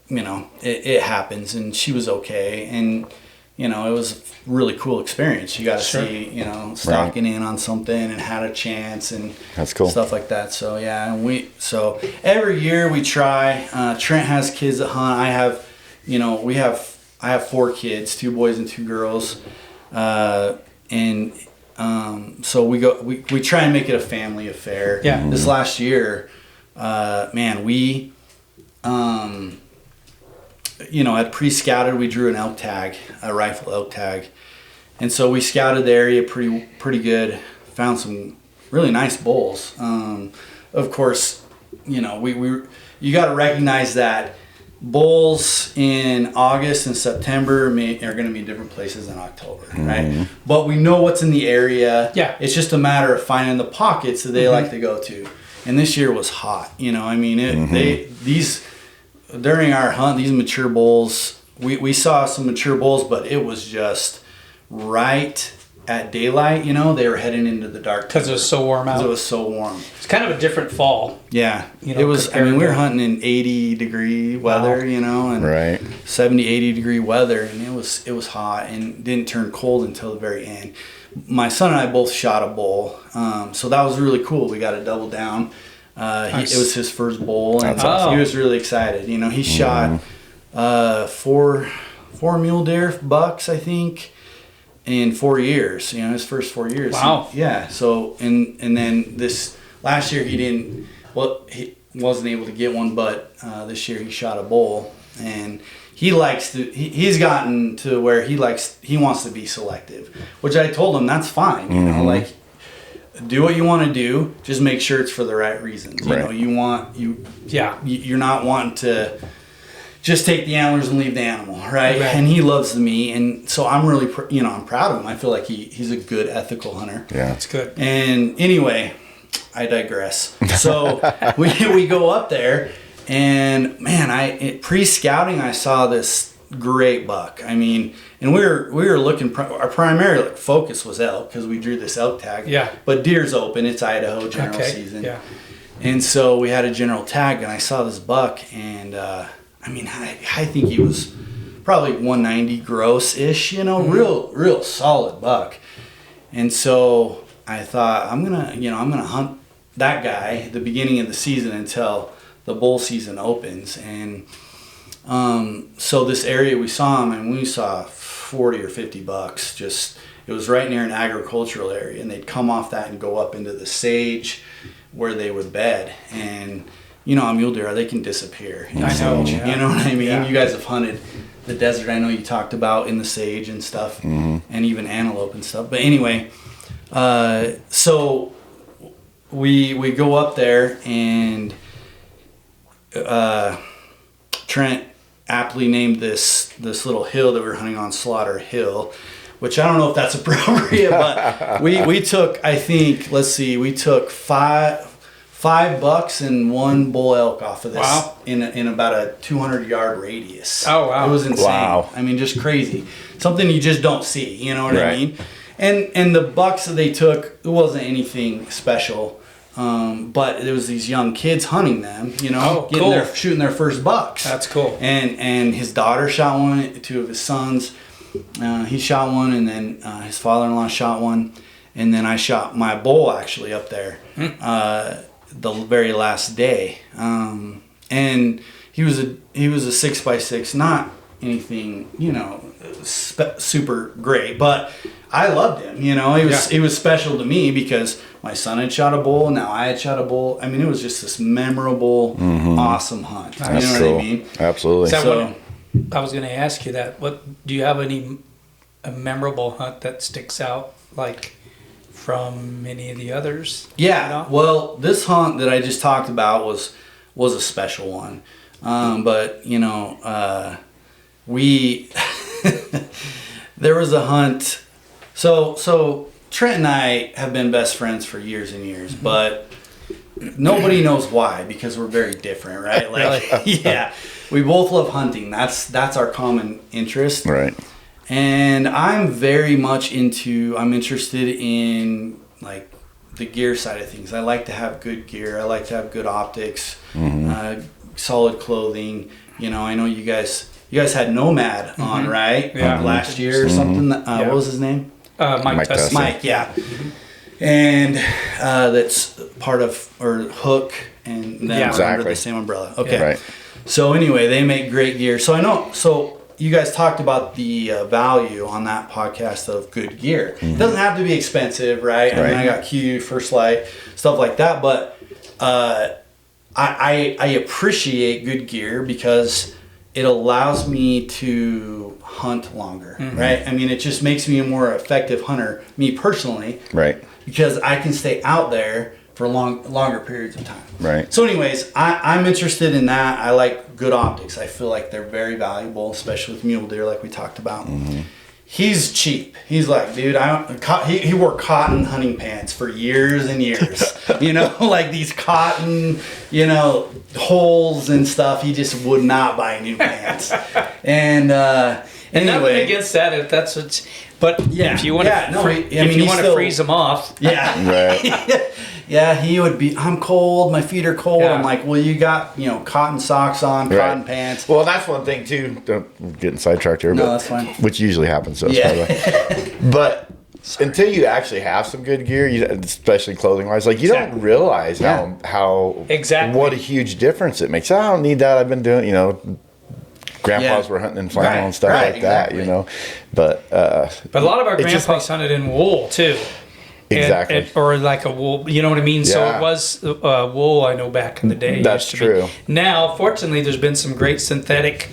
it happens. And she was okay, and it was a really cool experience. You got to Sure. see, stocking in on something and had a chance and That's cool. stuff like that. So yeah, and so every year we try. Trent has kids that hunt. I have, I have 4 kids, 2 boys and 2 girls, and so we try and make it a family affair. Yeah. This last year, we had pre-scouted. We drew an elk tag, a rifle elk tag, and so we scouted the area pretty good. Found some really nice bulls. Of course, you got to recognize that bulls in August and September are going to be different places in October, right? But we know what's in the area. Yeah. It's just a matter of finding the pockets that they like to go to. And this year was hot. During our hunt, these mature bulls, we saw some mature bulls, but it was just right at daylight. They were heading into the dark Because it was so warm out. Because it was so warm. It's kind of a different fall. Yeah, it was. I mean, we were hunting in 80-degree weather, and Right. 70, 80-degree weather, and it was hot and didn't turn cold until the very end. My son and I both shot a bull, so that was really cool. We got to double down. Nice. It was his first bull, and That's awesome. he was really excited. He shot 4 mule deer bucks, I think, in 4 years. His first 4 years. Wow. Yeah. So and then this last year he wasn't able to get one, but this year he shot a bull, and he likes to. He's gotten to where he wants to be selective, which I told him that's fine. Do what you want to do. Just make sure it's for the right reasons. Right. You're not wanting to just take the antlers and leave the animal, right? Right. And he loves the meat, and so I'm really, I'm proud of him. I feel like he's a good ethical hunter. Yeah. That's good. And anyway, I digress. So we go up there, and man, pre-scouting, I saw this great buck. I mean, and we were looking. Our primary focus was elk because we drew this elk tag. Yeah. But deer's open. It's Idaho general season. Yeah. And so we had a general tag, and I saw this buck, and I think he was probably 190 gross-ish. Real solid buck. And so I thought I'm gonna hunt that guy at the beginning of the season until the bull season opens. And so this area we saw him, and we saw 40 or 50 bucks. It was right near an agricultural area, and they'd come off that and go up into the sage where they would bed. And on mule deer, they can disappear in I know, sage. yeah. You know what I mean? Yeah. You guys have hunted the desert. I know you talked about in the sage and stuff, and even antelope and stuff. But anyway, so we go up there, and Trent aptly named this little hill that we were hunting on Slaughter Hill, which I don't know if that's appropriate, but we took, I think, we took five bucks and 1 bull elk off of this. Wow. in about a 200-yard radius. Oh, wow. It was insane. Wow. I mean, just crazy. Something you just don't see, you know what I Right. mean? And the bucks that they took, it wasn't anything special. But there was these young kids hunting them, cool. shooting their first bucks. That's cool. And his daughter shot one, 2 of his sons, he shot one, and then his father-in-law shot one, and then I shot my bull actually up there the very last day. And he was a 6x6, not anything super great, but I loved him. He was special to me because my son had shot a bull. Now I had shot a bull. I mean, it was just this memorable, awesome hunt. That's you know cool. what I mean? Absolutely. So, I was going to ask you that. What do you have a memorable hunt that sticks out, like from any of the others? Yeah. Well, this hunt that I just talked about was a special one. But we there was a hunt. So Trent and I have been best friends for years and years, but nobody knows why, because we're very different, right? Like, yeah, we both love hunting. That's our common interest. Right. And I'm very much I'm interested in like the gear side of things. I like to have good gear. I like to have good optics, solid clothing. I know you guys you guys had Nomad on, right? Yeah. Last year or something. What was his name? Mike Tussey. Mike, yeah. And that's part of, or Hook and them are under the same umbrella. Okay. Right. So anyway, they make great gear. So I know, so you guys talked about the value on that podcast of good gear. It doesn't have to be expensive, right? I mean, I got Q, First Light, stuff like that, but I appreciate good gear because it allows me to hunt longer, right? I mean, it just makes me a more effective hunter, me personally, Right. because I can stay out there for longer periods of time. Right. So anyways, I'm interested in that. I like good optics. I feel like they're very valuable, especially with mule deer like we talked about. He's cheap. He's like, dude, he wore cotton hunting pants for years and years. You know, like these cotton, you know, holes and stuff. He just would not buy new pants. And And anyway, nothing against that if that's what's. But if you want to freeze them off, Right. yeah, he would be. I'm cold. My feet are cold. Yeah. I'm like, well, you got cotton socks on, cotton pants. Well, that's one thing too. Don't getting sidetracked here, No, but that's fine. which usually happens. So by the way. But until you actually have some good gear, especially clothing wise, like you don't realize how what a huge difference it makes. I don't need that. I've been doing, grandpas were hunting in flannel and stuff like that, But a lot of our grandpas hunted in wool too. Exactly. Or like a wool, you know what I mean? So it was wool, I know, back in the day. That's true. Now, fortunately, there's been some great synthetic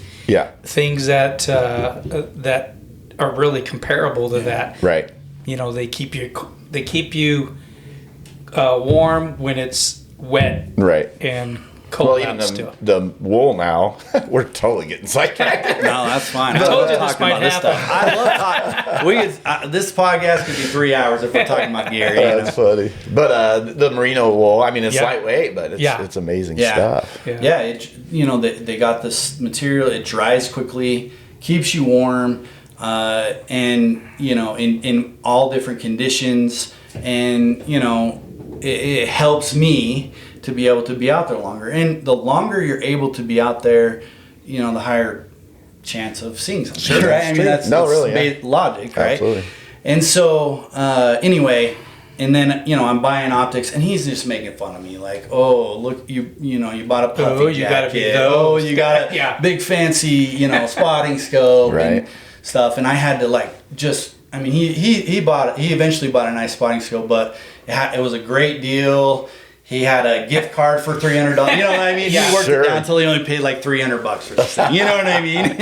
things that that are really comparable to that. Right. They keep you warm when it's wet. Right. And cold even still. the wool now, we're totally getting sidetracked. No, that's fine. I told you this might happen. I love talking. This podcast could be 3 hours if we're talking about gear. That's funny. But the merino wool, I mean, it's lightweight, but it's amazing stuff. Yeah. They got this material. It dries quickly, keeps you warm, and in all different conditions, and it helps me to be able to be out there longer. And the longer you're able to be out there, the higher chance of seeing something. Sure, right? I mean, that's really, logic, right? Absolutely. And so, anyway, and then, I'm buying optics, and he's just making fun of me. Like, oh, look, you bought a puffy you gotta jacket. be those. You got a big fancy, spotting scope and stuff. And I had to he eventually bought a nice spotting scope, but it was a great deal. He had a gift card for $300. You know what I mean? He worked it down until he only paid like $300 for this thing. You know what I mean?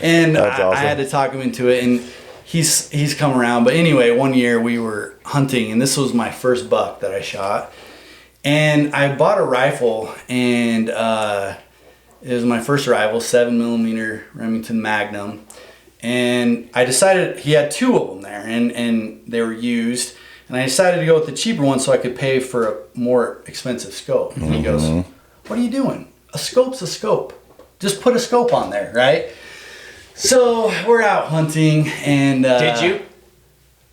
And I had to talk him into it, and he's come around. But anyway, one year we were hunting, and this was my first buck that I shot. And I bought a rifle, and it was my first rifle, 7mm Remington Magnum. And I decided he had two of them there, and they were used. And I decided to go with the cheaper one so I could pay for a more expensive scope. And he goes, what are you doing? A scope's a scope. Just put a scope on there, right? So we're out hunting, and did you?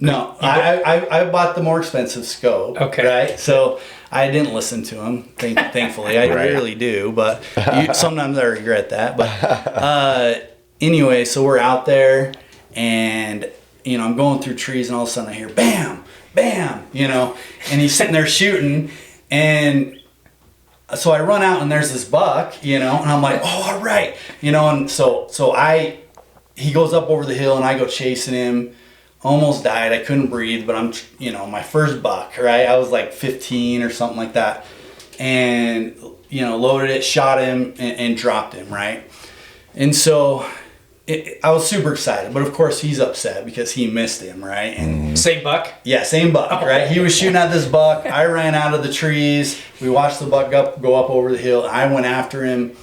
No, I bought the more expensive scope. Okay. Right? So I didn't listen to him, thankfully. I rarely do, but sometimes I regret that. But anyway, so we're out there, and I'm going through trees, and all of a sudden I hear bam, bam, and he's sitting there shooting, and so I run out, and there's this buck, and I'm like, oh, all right, and so he goes up over the hill, and I go chasing him. Almost died. I couldn't breathe, but I'm, my first buck, right? I was like 15 or something like that, and loaded it, shot him, and dropped him, right? And so I was super excited, but of course he's upset because he missed him, right? And Same buck? Yeah, same buck, right? He was shooting at this buck. I ran out of the trees. We watched the buck go up over the hill. I went after him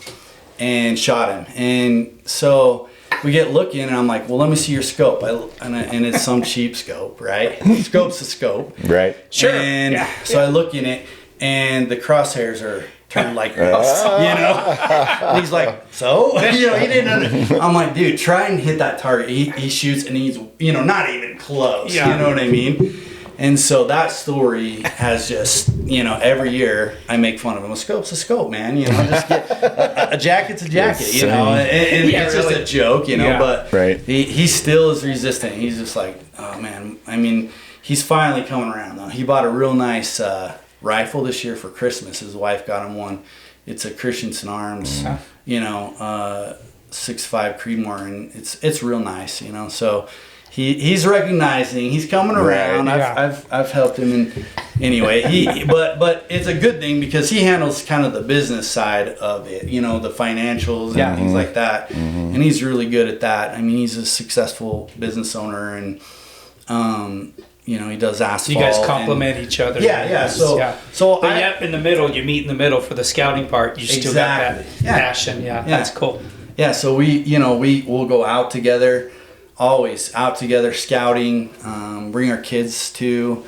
and shot him. And so we get looking, and I'm like, well, let me see your scope. And it's some cheap scope, right? Scope's a scope. Right. Sure. And so I look in it, and the crosshairs are turned like this, And he's like, so? He didn't I'm like, dude, try and hit that target. He shoots, and he's, not even close. Yeah. You know what I mean? And so that story has just, every year I make fun of him. A scope's a scope, man. Just get a jacket's a jacket, and it's just a joke, but he still is resistant. He's just like, oh man. I mean, he's finally coming around though. He bought a real nice rifle this year for Christmas. His wife got him one. It's a Christensen Arms, 6.5 Creedmoor, and it's real nice, So he's recognizing, he's coming around. I've helped him, and anyway, but it's a good thing because he handles kind of the business side of it, the financials and things like that, and he's really good at that. I mean, he's a successful business owner, and he does asphalt. You guys complement each other. Yeah. So in the middle, you meet in the middle for the scouting part. You still got that passion. Yeah, that's cool. Yeah, so we'll go out together, always out together scouting. Bring our kids to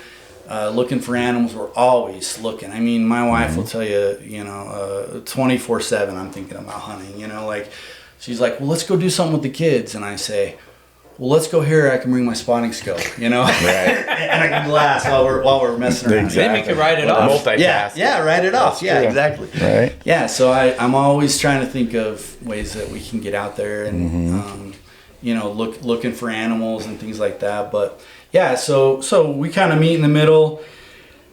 looking for animals. We're always looking. I mean, my wife will tell you, 24/7. I'm thinking about hunting. She's like, well, let's go do something with the kids, and I say, well, let's go here. I can bring my spotting scope, and I can glass while we're messing around. Then we can write it off. Yeah, write it off. Yeah, exactly. Right. Yeah, so I'm always trying to think of ways that we can get out there and looking for animals and things like that. But yeah, so we kind of meet in the middle.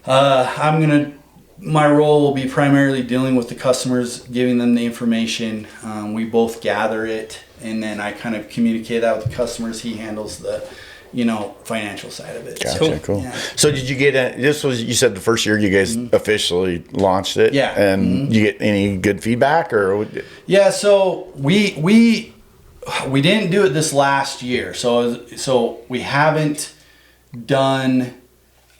My role will be primarily dealing with the customers, giving them the information. We both gather it, and then I kind of communicate that with the customers. He handles the, financial side of it. Gotcha, cool. Yeah. So did you get you said the first year you guys officially launched it? Yeah. And you get any good feedback or? Yeah, so we didn't do it this last year. So we haven't done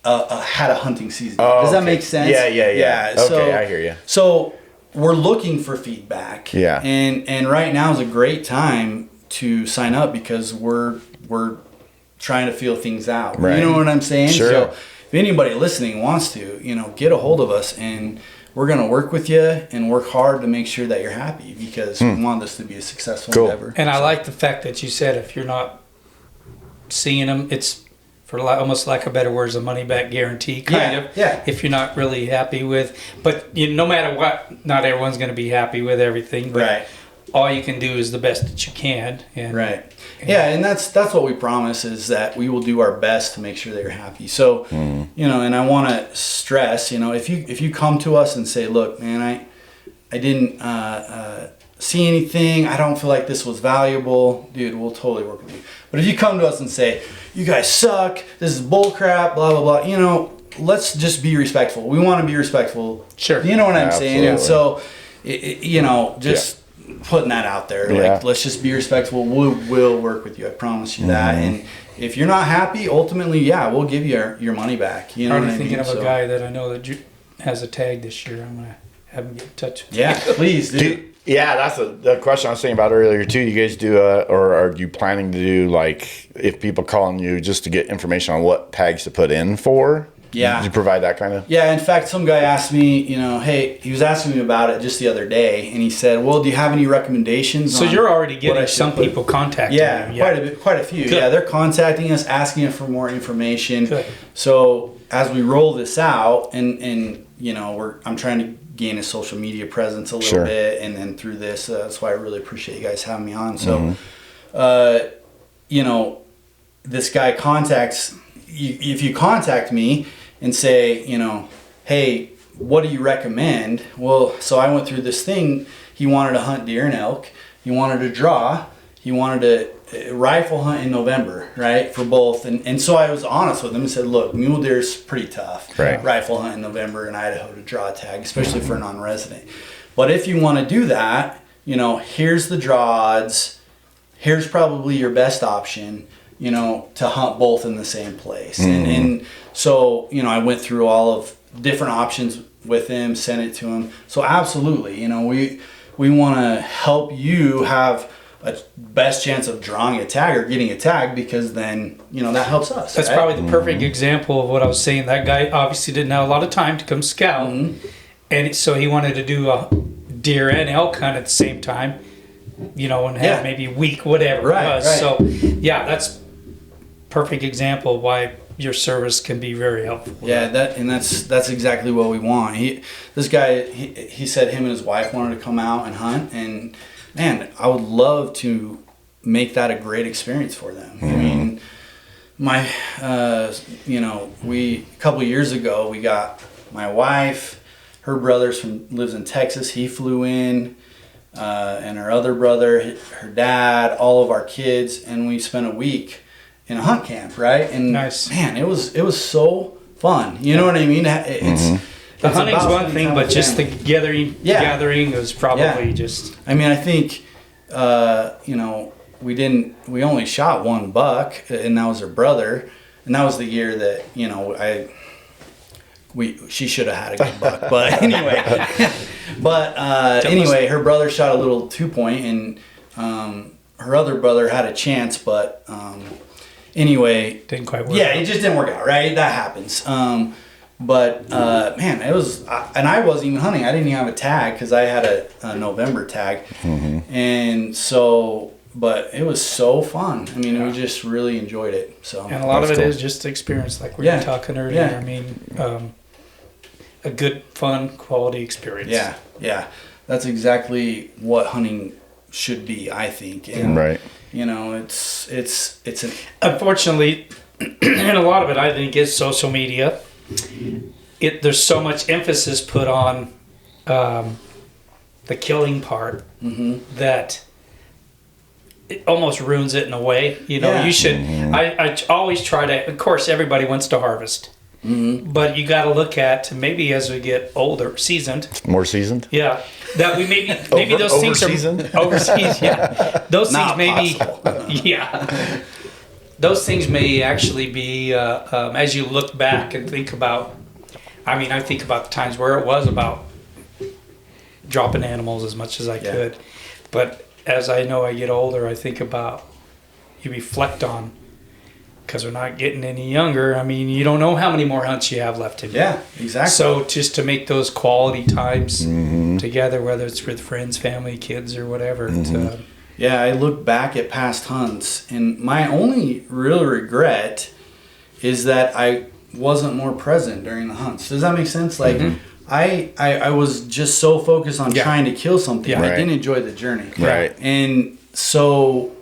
had a hunting season. Does that make sense? Yeah. Okay, I hear you. So we're looking for feedback. Yeah. And right now is a great time to sign up because we're trying to feel things out. Right. You know what I'm saying? Sure. So if anybody listening wants to, get a hold of us, and we're going to work with you and work hard to make sure that you're happy because we want this to be a successful endeavor. And I like the fact that you said if you're not seeing them, it's for almost like a better words, a money back guarantee kind of. Yeah. If you're not really happy with, but no matter what, not everyone's going to be happy with everything. But right. All you can do is the best that you can. And, right. Yeah, and that's what we promise is that we will do our best to make sure that you're happy. So, and I want to stress, if you come to us and say, look, man, I didn't see anything, I don't feel like this was valuable, dude, we'll totally work with you. But if you come to us and say, you guys suck, this is bull crap, blah, blah, blah, let's just be respectful. We want to be respectful. Sure. You know what I'm Absolutely. saying? And so, just putting that out there. Like, let's just be respectful. We'll work with you. I promise you that. And if you're not happy, ultimately, we'll give you your money back. You know what I mean? Thinking of a guy that I know that has a tag this year. I'm going to have him get in touch with you. Yeah, please do. Yeah, that's the question I was thinking about earlier too. You guys do, or are you planning to do, like, if people calling you just to get information on what tags to put in for? Yeah. Did you provide that kind of? Yeah, in fact, some guy asked me, hey, he was asking me about it just the other day, and he said, well, do you have any recommendations? So you're already getting some people contacting you. Quite a few. Good. Yeah, they're contacting us, asking us for more information. Good. So as we roll this out, and I'm trying to gain a social media presence a little bit, and then through this, that's why I really appreciate you guys having me on. So, this guy contacts, if you contact me and say, hey, what do you recommend? Well, so I went through this thing. He wanted to hunt deer and elk. He wanted to draw. He wanted to rifle hunt in November, right, for both. And so I was honest with him and said, look, mule deer's pretty tough. Right. Rifle hunt in November in Idaho to draw a tag, especially for a non-resident. But if you want to do that, here's the draw odds. Here's probably your best option, to hunt both in the same place. And so, I went through all of different options with him, sent it to him. So absolutely, we want to help you have a best chance of drawing a tag or getting a tag, because then, that helps us. That's probably the perfect example of what I was saying. That guy obviously didn't have a lot of time to come scout. And so he wanted to do a deer and elk hunt at the same time, and have maybe a week, whatever it was. Right. So, that's perfect example of why your service can be very helpful. Yeah, that's exactly what we want. This guy said him and his wife wanted to come out and hunt, and man, I would love to make that a great experience for them. I mean, my a couple of years ago, we got my wife, her brother lives in Texas. He flew in, and her other brother, her dad, all of our kids, and we spent a week in a hunt camp, right? And nice. Man, it was so fun. You know what I mean? It's the hunting's one thing, but just the gathering was probably just. I mean, I think we only shot one buck, and that was her brother, and that was the year that she should have had a good buck, but anyway. Anyway, her brother shot a little 2-point, and her other brother had a chance, but anyway, didn't quite work. Yeah, it just didn't work out, right? That happens. Man, it was, and I wasn't even hunting. I didn't even have a tag because I had a November tag, and so. But it was so fun. I mean, we just really enjoyed it. So, and a lot of it is just experience, like we were talking earlier. Yeah. I mean, a good, fun, quality experience. Yeah. That's exactly what hunting should be, I think. And, it's an. Unfortunately, and a lot of it, I think, is social media. There's so much emphasis put on the killing part that it almost ruins it in a way. You should. I always try to. Of course, everybody wants to harvest, but you got to look at maybe as we get older, more seasoned. Yeah, that we maybe those things are overseasoned. Yeah, those things maybe. Yeah, those things may actually be as you look back and think about. I mean, I think about the times where it was about dropping animals as much as I could, but. As I know I get older, I think about, you reflect on, because we're not getting any younger. I mean, you don't know how many more hunts you have left in you. Yeah, exactly. So just to make those quality times together, whether it's with friends, family, kids, or whatever. Yeah, I look back at past hunts, and my only real regret is that I wasn't more present during the hunts. Does that make sense? Like, I was just so focused on trying to kill something. I didn't enjoy the journey. Right. And so,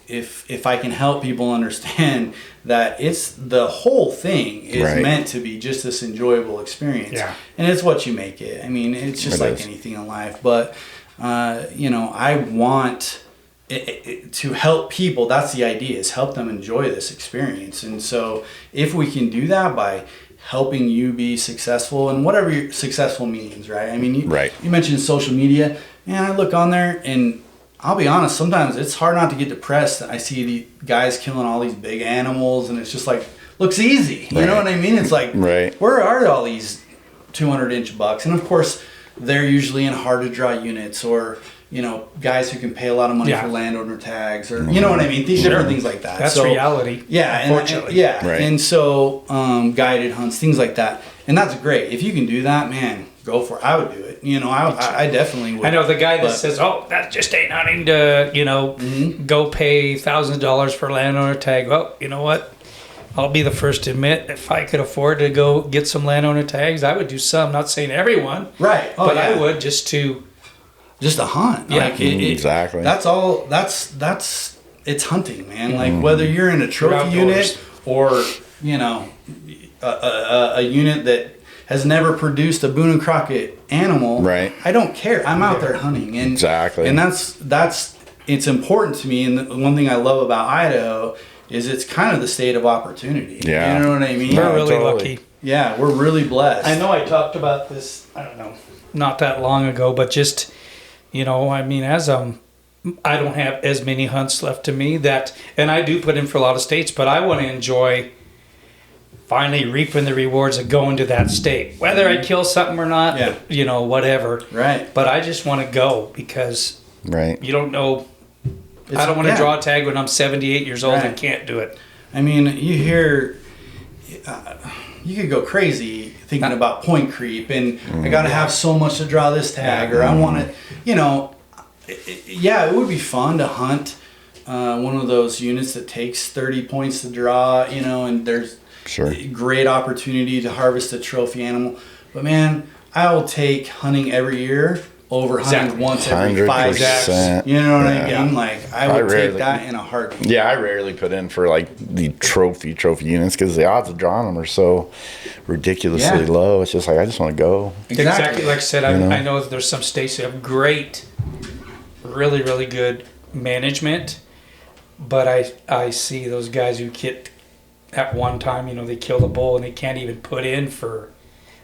if I can help people understand that it's the whole thing is meant to be just this enjoyable experience. Yeah. And it's what you make it. I mean, it's just like anything in life. But, I want to help people. That's the idea, is help them enjoy this experience. And so if we can do that by helping you be successful, and whatever your successful means, right? I mean, you mentioned social media. Man, I look on there, and I'll be honest, sometimes it's hard not to get depressed that I see the guys killing all these big animals, and it's just like, looks easy. You know what I mean? It's like, where are all these 200-inch bucks? And of course, they're usually in hard-to-draw units, or guys who can pay a lot of money for landowner tags, or you know what I mean? Different things like that. That's reality. Yeah, unfortunately. And so guided hunts, things like that, and that's great. If you can do that, man, go for it. I would do it. I definitely would. I know the guy that says, "Oh, that just ain't hunting to go pay thousands of dollars for a landowner tag." Well, you know what? I'll be the first to admit, if I could afford to go get some landowner tags, I would do some. Not saying everyone, right? But I would just a hunt. Yeah, exactly. That's all. That's it's hunting, man. Like whether you're in a trophy unit or a unit that has never produced a Boone and Crockett animal. Right. I don't care. I'm out there hunting, and and that's it's important to me. And the one thing I love about Idaho is it's kind of the state of opportunity. Yeah. You know what I mean? We're really lucky. Yeah, we're really blessed. I know I talked about this, I don't know, not that long ago, but just, I mean, as I don't have as many hunts left to me and I do put in for a lot of states, but I want to enjoy finally reaping the rewards of going to that state. Whether I kill something or not, whatever. Right. But I just want to go because you don't know. I don't want to draw a tag when I'm 78 years old and can't do it. I mean, you hear, you could go crazy thinking about point creep and I got to have so much to draw this tag or I want to, it would be fun to hunt one of those units that takes 30 points to draw, you know, and there's great opportunity to harvest a trophy animal. But man, I will take hunting every year over hunting once every 5 years. You know what I mean? Like I would take that in a heartbeat. Yeah, I rarely put in for like the trophy units because the odds of drawing them are so ridiculously low. It's just like I just want to go. Exactly like I said. I know there's some states that have great, really, really good management, but I see those guys who get at one time, you know, they kill the bull and they can't even put in for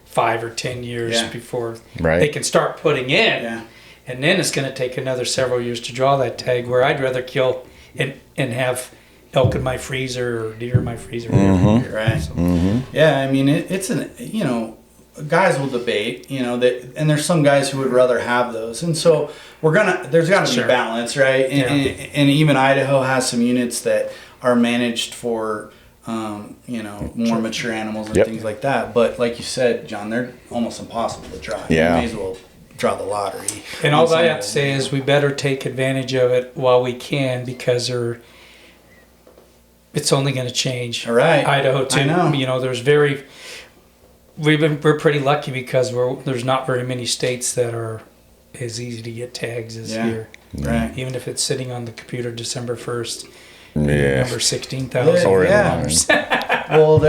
5 or 10 years before they can start putting in. And then it's going to take another several years to draw that tag, where I'd rather kill and have elk in my freezer or deer in my freezer. Right. So, yeah, I mean, it's an, you know, guys will debate, you know, that, and there's some guys who would rather have those. And so there's got to be balance, right? And even Idaho has some units that are managed for, you know, more mature animals and things like that. But like you said, John, they're almost impossible to draw. Yeah. You may as well draw the lottery. And all I have to say is we better take advantage of it while we can, because it's only going to change. All right. Idaho too. I know. You know, we're pretty lucky because there's not very many states that are as easy to get tags as here. Right. Even if it's sitting on the computer December 1st. Yeah. Number 16,000. Well,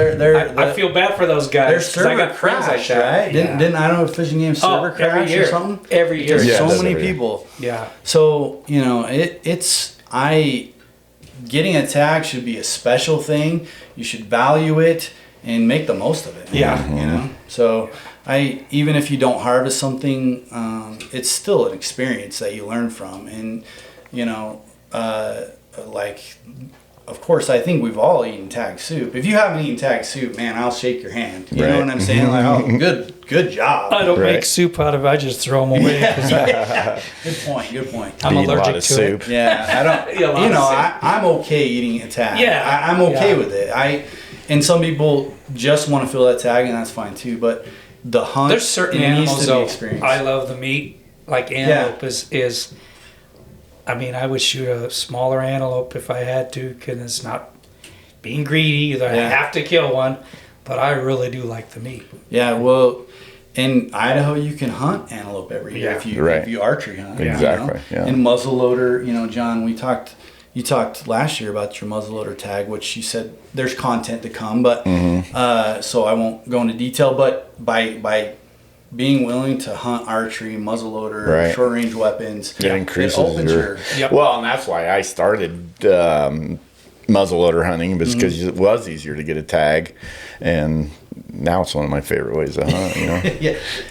I feel bad for those guys. Their server crashed, right? Didn't Idaho Fishing Game server crash or something? Every year. There's so many people. Yeah. So, you know, getting a tag should be a special thing. You should value it and make the most of it. Yeah. You know? So even if you don't harvest something, it's still an experience that you learn from. And, you know, like, of course, I think we've all eaten tag soup. If you haven't eaten tag soup, man, I'll shake your hand. You know what I'm saying? Like, oh, good job. I don't make soup out of it. I just throw them away. Good point. I'm allergic to soup. it. Yeah, I don't. You know, I'm okay eating a tag. Yeah, I'm okay with it. And some people just want to fill that tag, and that's fine too. But the hunt, there's certain animals though. I love the meat. Like antelope is. I mean, I would shoot a smaller antelope if I had to, because it's not being greedy. I have to kill one, but I really do like the meat. Yeah, well, in Idaho, you can hunt antelope every year if you archery hunt. Exactly. You know? And muzzleloader, you know, John, you talked last year about your muzzleloader tag, which you said there's content to come, but so I won't go into detail. But by being willing to hunt archery, muzzleloader, short range weapons, it increases your. Well, and that's why I started muzzleloader hunting, because it was easier to get a tag, and now it's one of my favorite ways to hunt. You know.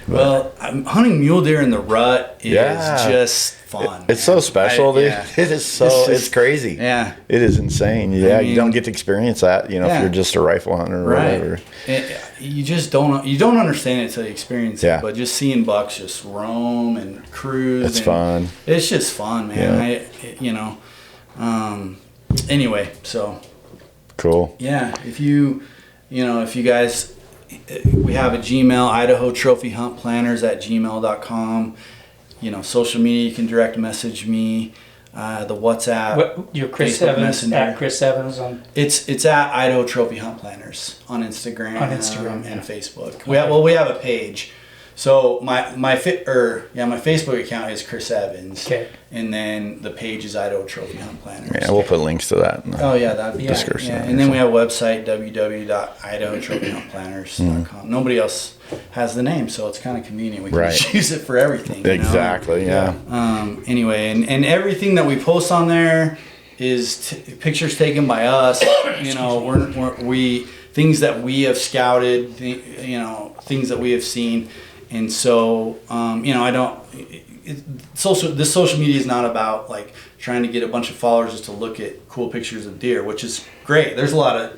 Well, hunting mule deer in the rut is just fun. It's so special, dude. It is so. It's crazy. Yeah. It is insane. Yeah, I mean, you don't get to experience that. You know, if you're just a rifle hunter or whatever. You just don't. You don't understand it until you experience it. But just seeing bucks just roam and cruise. It's fun. It's just fun, man. Anyway, so. Cool. Yeah, if you guys. We have a Gmail, Idaho Trophy Hunt Planners @gmail.com. You know, social media, you can direct message me. The WhatsApp. Your Chris Facebook Evans Messenger. At Chris Evans on. It's at Idaho Trophy Hunt Planners on Instagram. And Facebook. We have a page. So my Facebook account is Chris Evans. Okay. And then the page is Idaho Trophy Hunt Planners. Yeah, we'll put links to that in the that'd be description. Yeah. And then we have a website, www.idahotrophyhuntplanners.com. Nobody else has the name, so it's kind of convenient. We can just use it for everything. Exactly, Anyway, and everything that we post on there is pictures taken by us. You know, we things that we have scouted, things that we have seen. And so, this social media is not about like trying to get a bunch of followers just to look at cool pictures of deer, which is great. There's a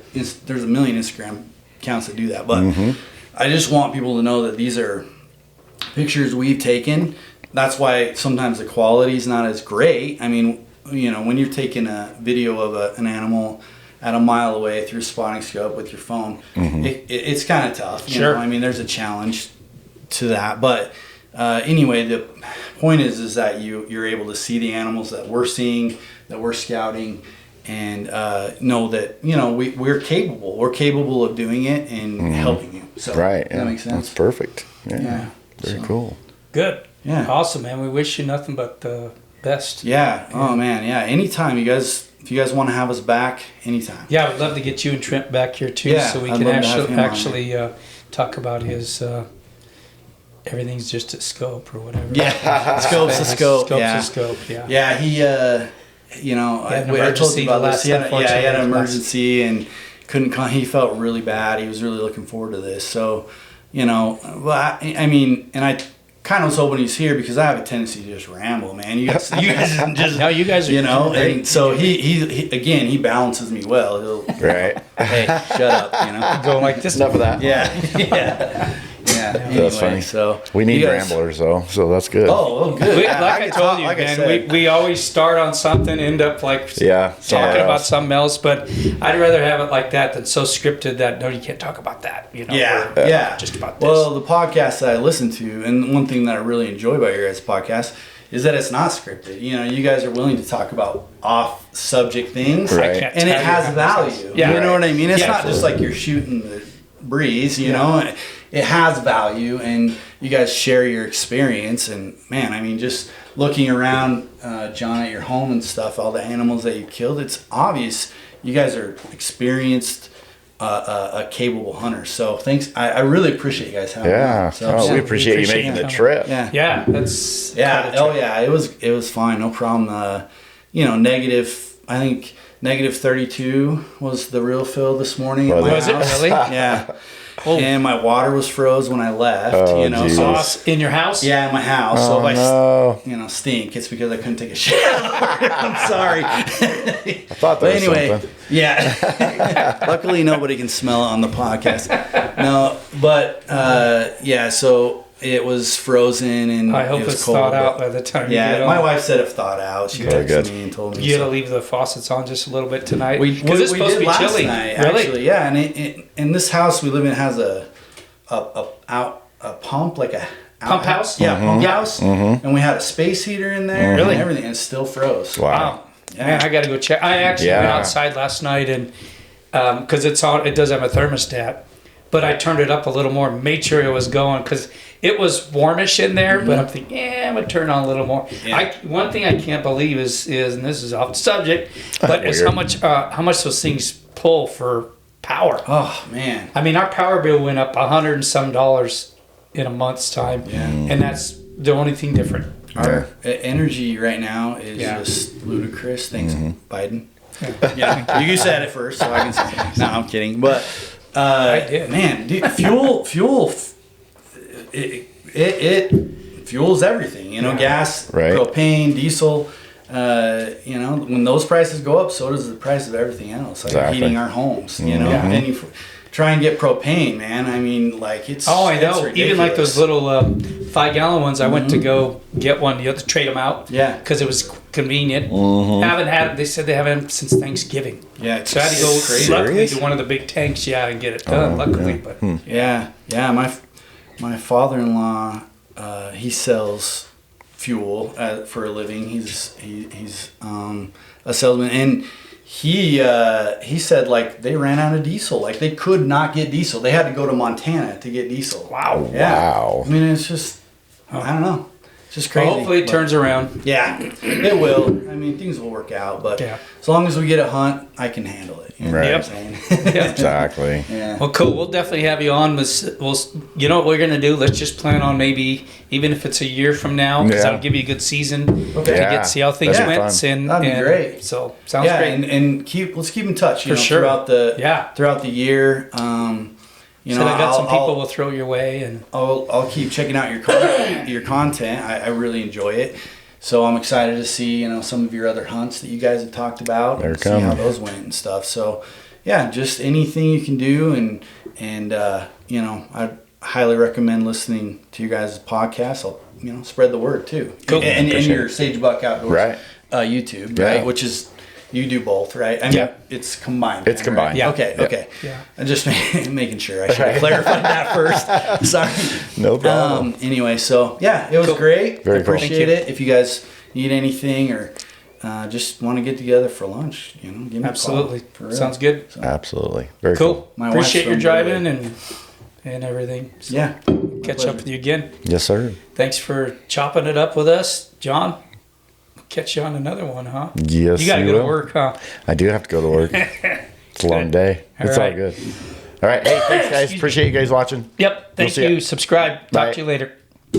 million Instagram accounts that do that, but I just want people to know that these are pictures we've taken. That's why sometimes the quality is not as great. I mean, you know, when you're taking a video of an animal at a mile away through a spotting scope with your phone, it's kind of tough. You know? I mean, there's a challenge to that, but anyway, the point is that you're able to see the animals that we're seeing, that we're scouting, and know that we're capable of doing it and helping you. So right, that makes sense. That's perfect. Yeah, very cool. Good. Yeah, awesome, man. We wish you nothing but the best. Yeah. Oh man. Yeah. Anytime, you guys. If you guys want to have us back, anytime. Yeah, I'd love to get you and Trent back here too, so we can actually talk about his. Everything's just a scope or whatever. Yeah, scope's a scope. Scope's a scope. Yeah. Yeah, he. I told you about this. He had an emergency and couldn't come. He felt really bad. He was really looking forward to this. So, I kind of was hoping he's here because I have a tendency to just ramble, man. You guys just no, you guys are great. And so he balances me well. Right. Hey, shut up, Going like this. Enough of that. Yeah. Anyway, that's funny. So we need ramblers though, so that's good. Oh, good. I told you, man, we always start on something, end up talking about something else. But I'd rather have it like that than so scripted that no, you can't talk about that. Just about this. Well, the podcast that I listen to, and one thing that I really enjoy about your guys' podcast is that it's not scripted. You guys are willing to talk about off-subject things, right. And it has value. Yeah, you know what I mean? It's not absolutely. just like you're shooting the breeze. You know. It has value, and you guys share your experience. And man, just looking around, John, at your home and stuff, all the animals that you killed, it's obvious you guys are experienced, capable hunters. So thanks. I really appreciate you guys having me. So, we appreciate you making the trip. Yeah, that's it was fine, no problem. Negative. I think negative 32 was the real fill this morning. Was it really? Yeah. Oh. And my water was froze when I left. Sauce in your house? Yeah, in my house. So if I stink, it's because I couldn't take a shower. I'm sorry. I thought that was something. Yeah. Luckily, nobody can smell it on the podcast. No, but so it was frozen and I hope it was it's cold, thawed out by the time you get home. My wife said it thawed out. She texted me and told me. You gotta leave the faucets on just a little bit tonight. Because it's supposed to be chilly. Night, really? Actually, yeah. And in this house we live in has a pump, like a pump house. Yeah, pump house. And we had a space heater in there. Really? And everything, and it still froze. Wow. Yeah. Man, I gotta go check. I actually went outside last night and because it does have a thermostat. But I turned it up a little more, made sure it was going because it was warmish in there. But I'm thinking, I'm gonna turn on a little more. Yeah. One thing I can't believe is, and this is off the subject, but is how much those things pull for power. Oh man! Our power bill went up $100 and some in a month's time, and that's the only thing different. Our energy right now is just ludicrous. Thanks, Biden. Yeah, you said it first, so I can say. No, I'm kidding, but. I did. Man, dude, fuel, it fuels everything. Gas, propane, diesel. When those prices go up, so does the price of everything else. Like heating our homes. And then you try and get propane, man. It's. Oh, I know. Even like those little 5-gallon ones. I went to go get one. You have to trade them out. Yeah. Because it was convenient. Haven't had. They said they haven't since Thanksgiving. Yeah. So I had to go luckily to one of the big tanks. Yeah, and get it done. Luckily, but. Yeah. My father-in-law, he sells fuel for a living. He's a salesman, and he said like they ran out of diesel. Like they could not get diesel. They had to go to Montana to get diesel. Wow. Yeah. Wow. It's just I don't know. It's just crazy. Well, hopefully it turns around. Yeah, it will. Things will work out. But as long as we get a hunt, I can handle it. You know what I'm saying? Exactly. Yeah. Well, cool. We'll definitely have you on. You know what we're gonna do? Let's just plan on maybe even if it's a year from now, because that'll give you a good season to get to see how things went. And that'd be great. So sounds great. And let's keep in touch. For sure. Throughout the year. I got some people we'll throw your way, and I'll keep checking out your content. I really enjoy it. So I'm excited to see some of your other hunts that you guys have talked about and see how those went and stuff. So just anything you can do, and I highly recommend listening to you guys' podcast. I'll spread the word too. Cool. And your Sage Buck Outdoors YouTube, right? Which is You do both, right? I mean, Yeah. it's combined. It's combined. Yeah. Okay, Yeah. okay. Yeah. I'm just making sure. I should have clarified that first. Sorry. No problem. Anyway, so yeah, it was Cool. great. Very cool. Appreciate it. If you guys need anything or just want to get together for lunch, give me Absolutely. a call. For real. Sounds good. Absolutely. Very cool. Cool. My Appreciate wife's your from driving and everything. So Yeah. catch up with you again. Yes, sir. Thanks for chopping it up with us, John. Catch you on another one, huh? Yes, You gotta go will. to work, huh? I do have to go to work. It's a long Good. day. It's all right. good. All right. Hey, thanks, guys. Excuse me. Appreciate you guys watching. Yep. Thank see ya. you. Subscribe. Talk Bye. to you later.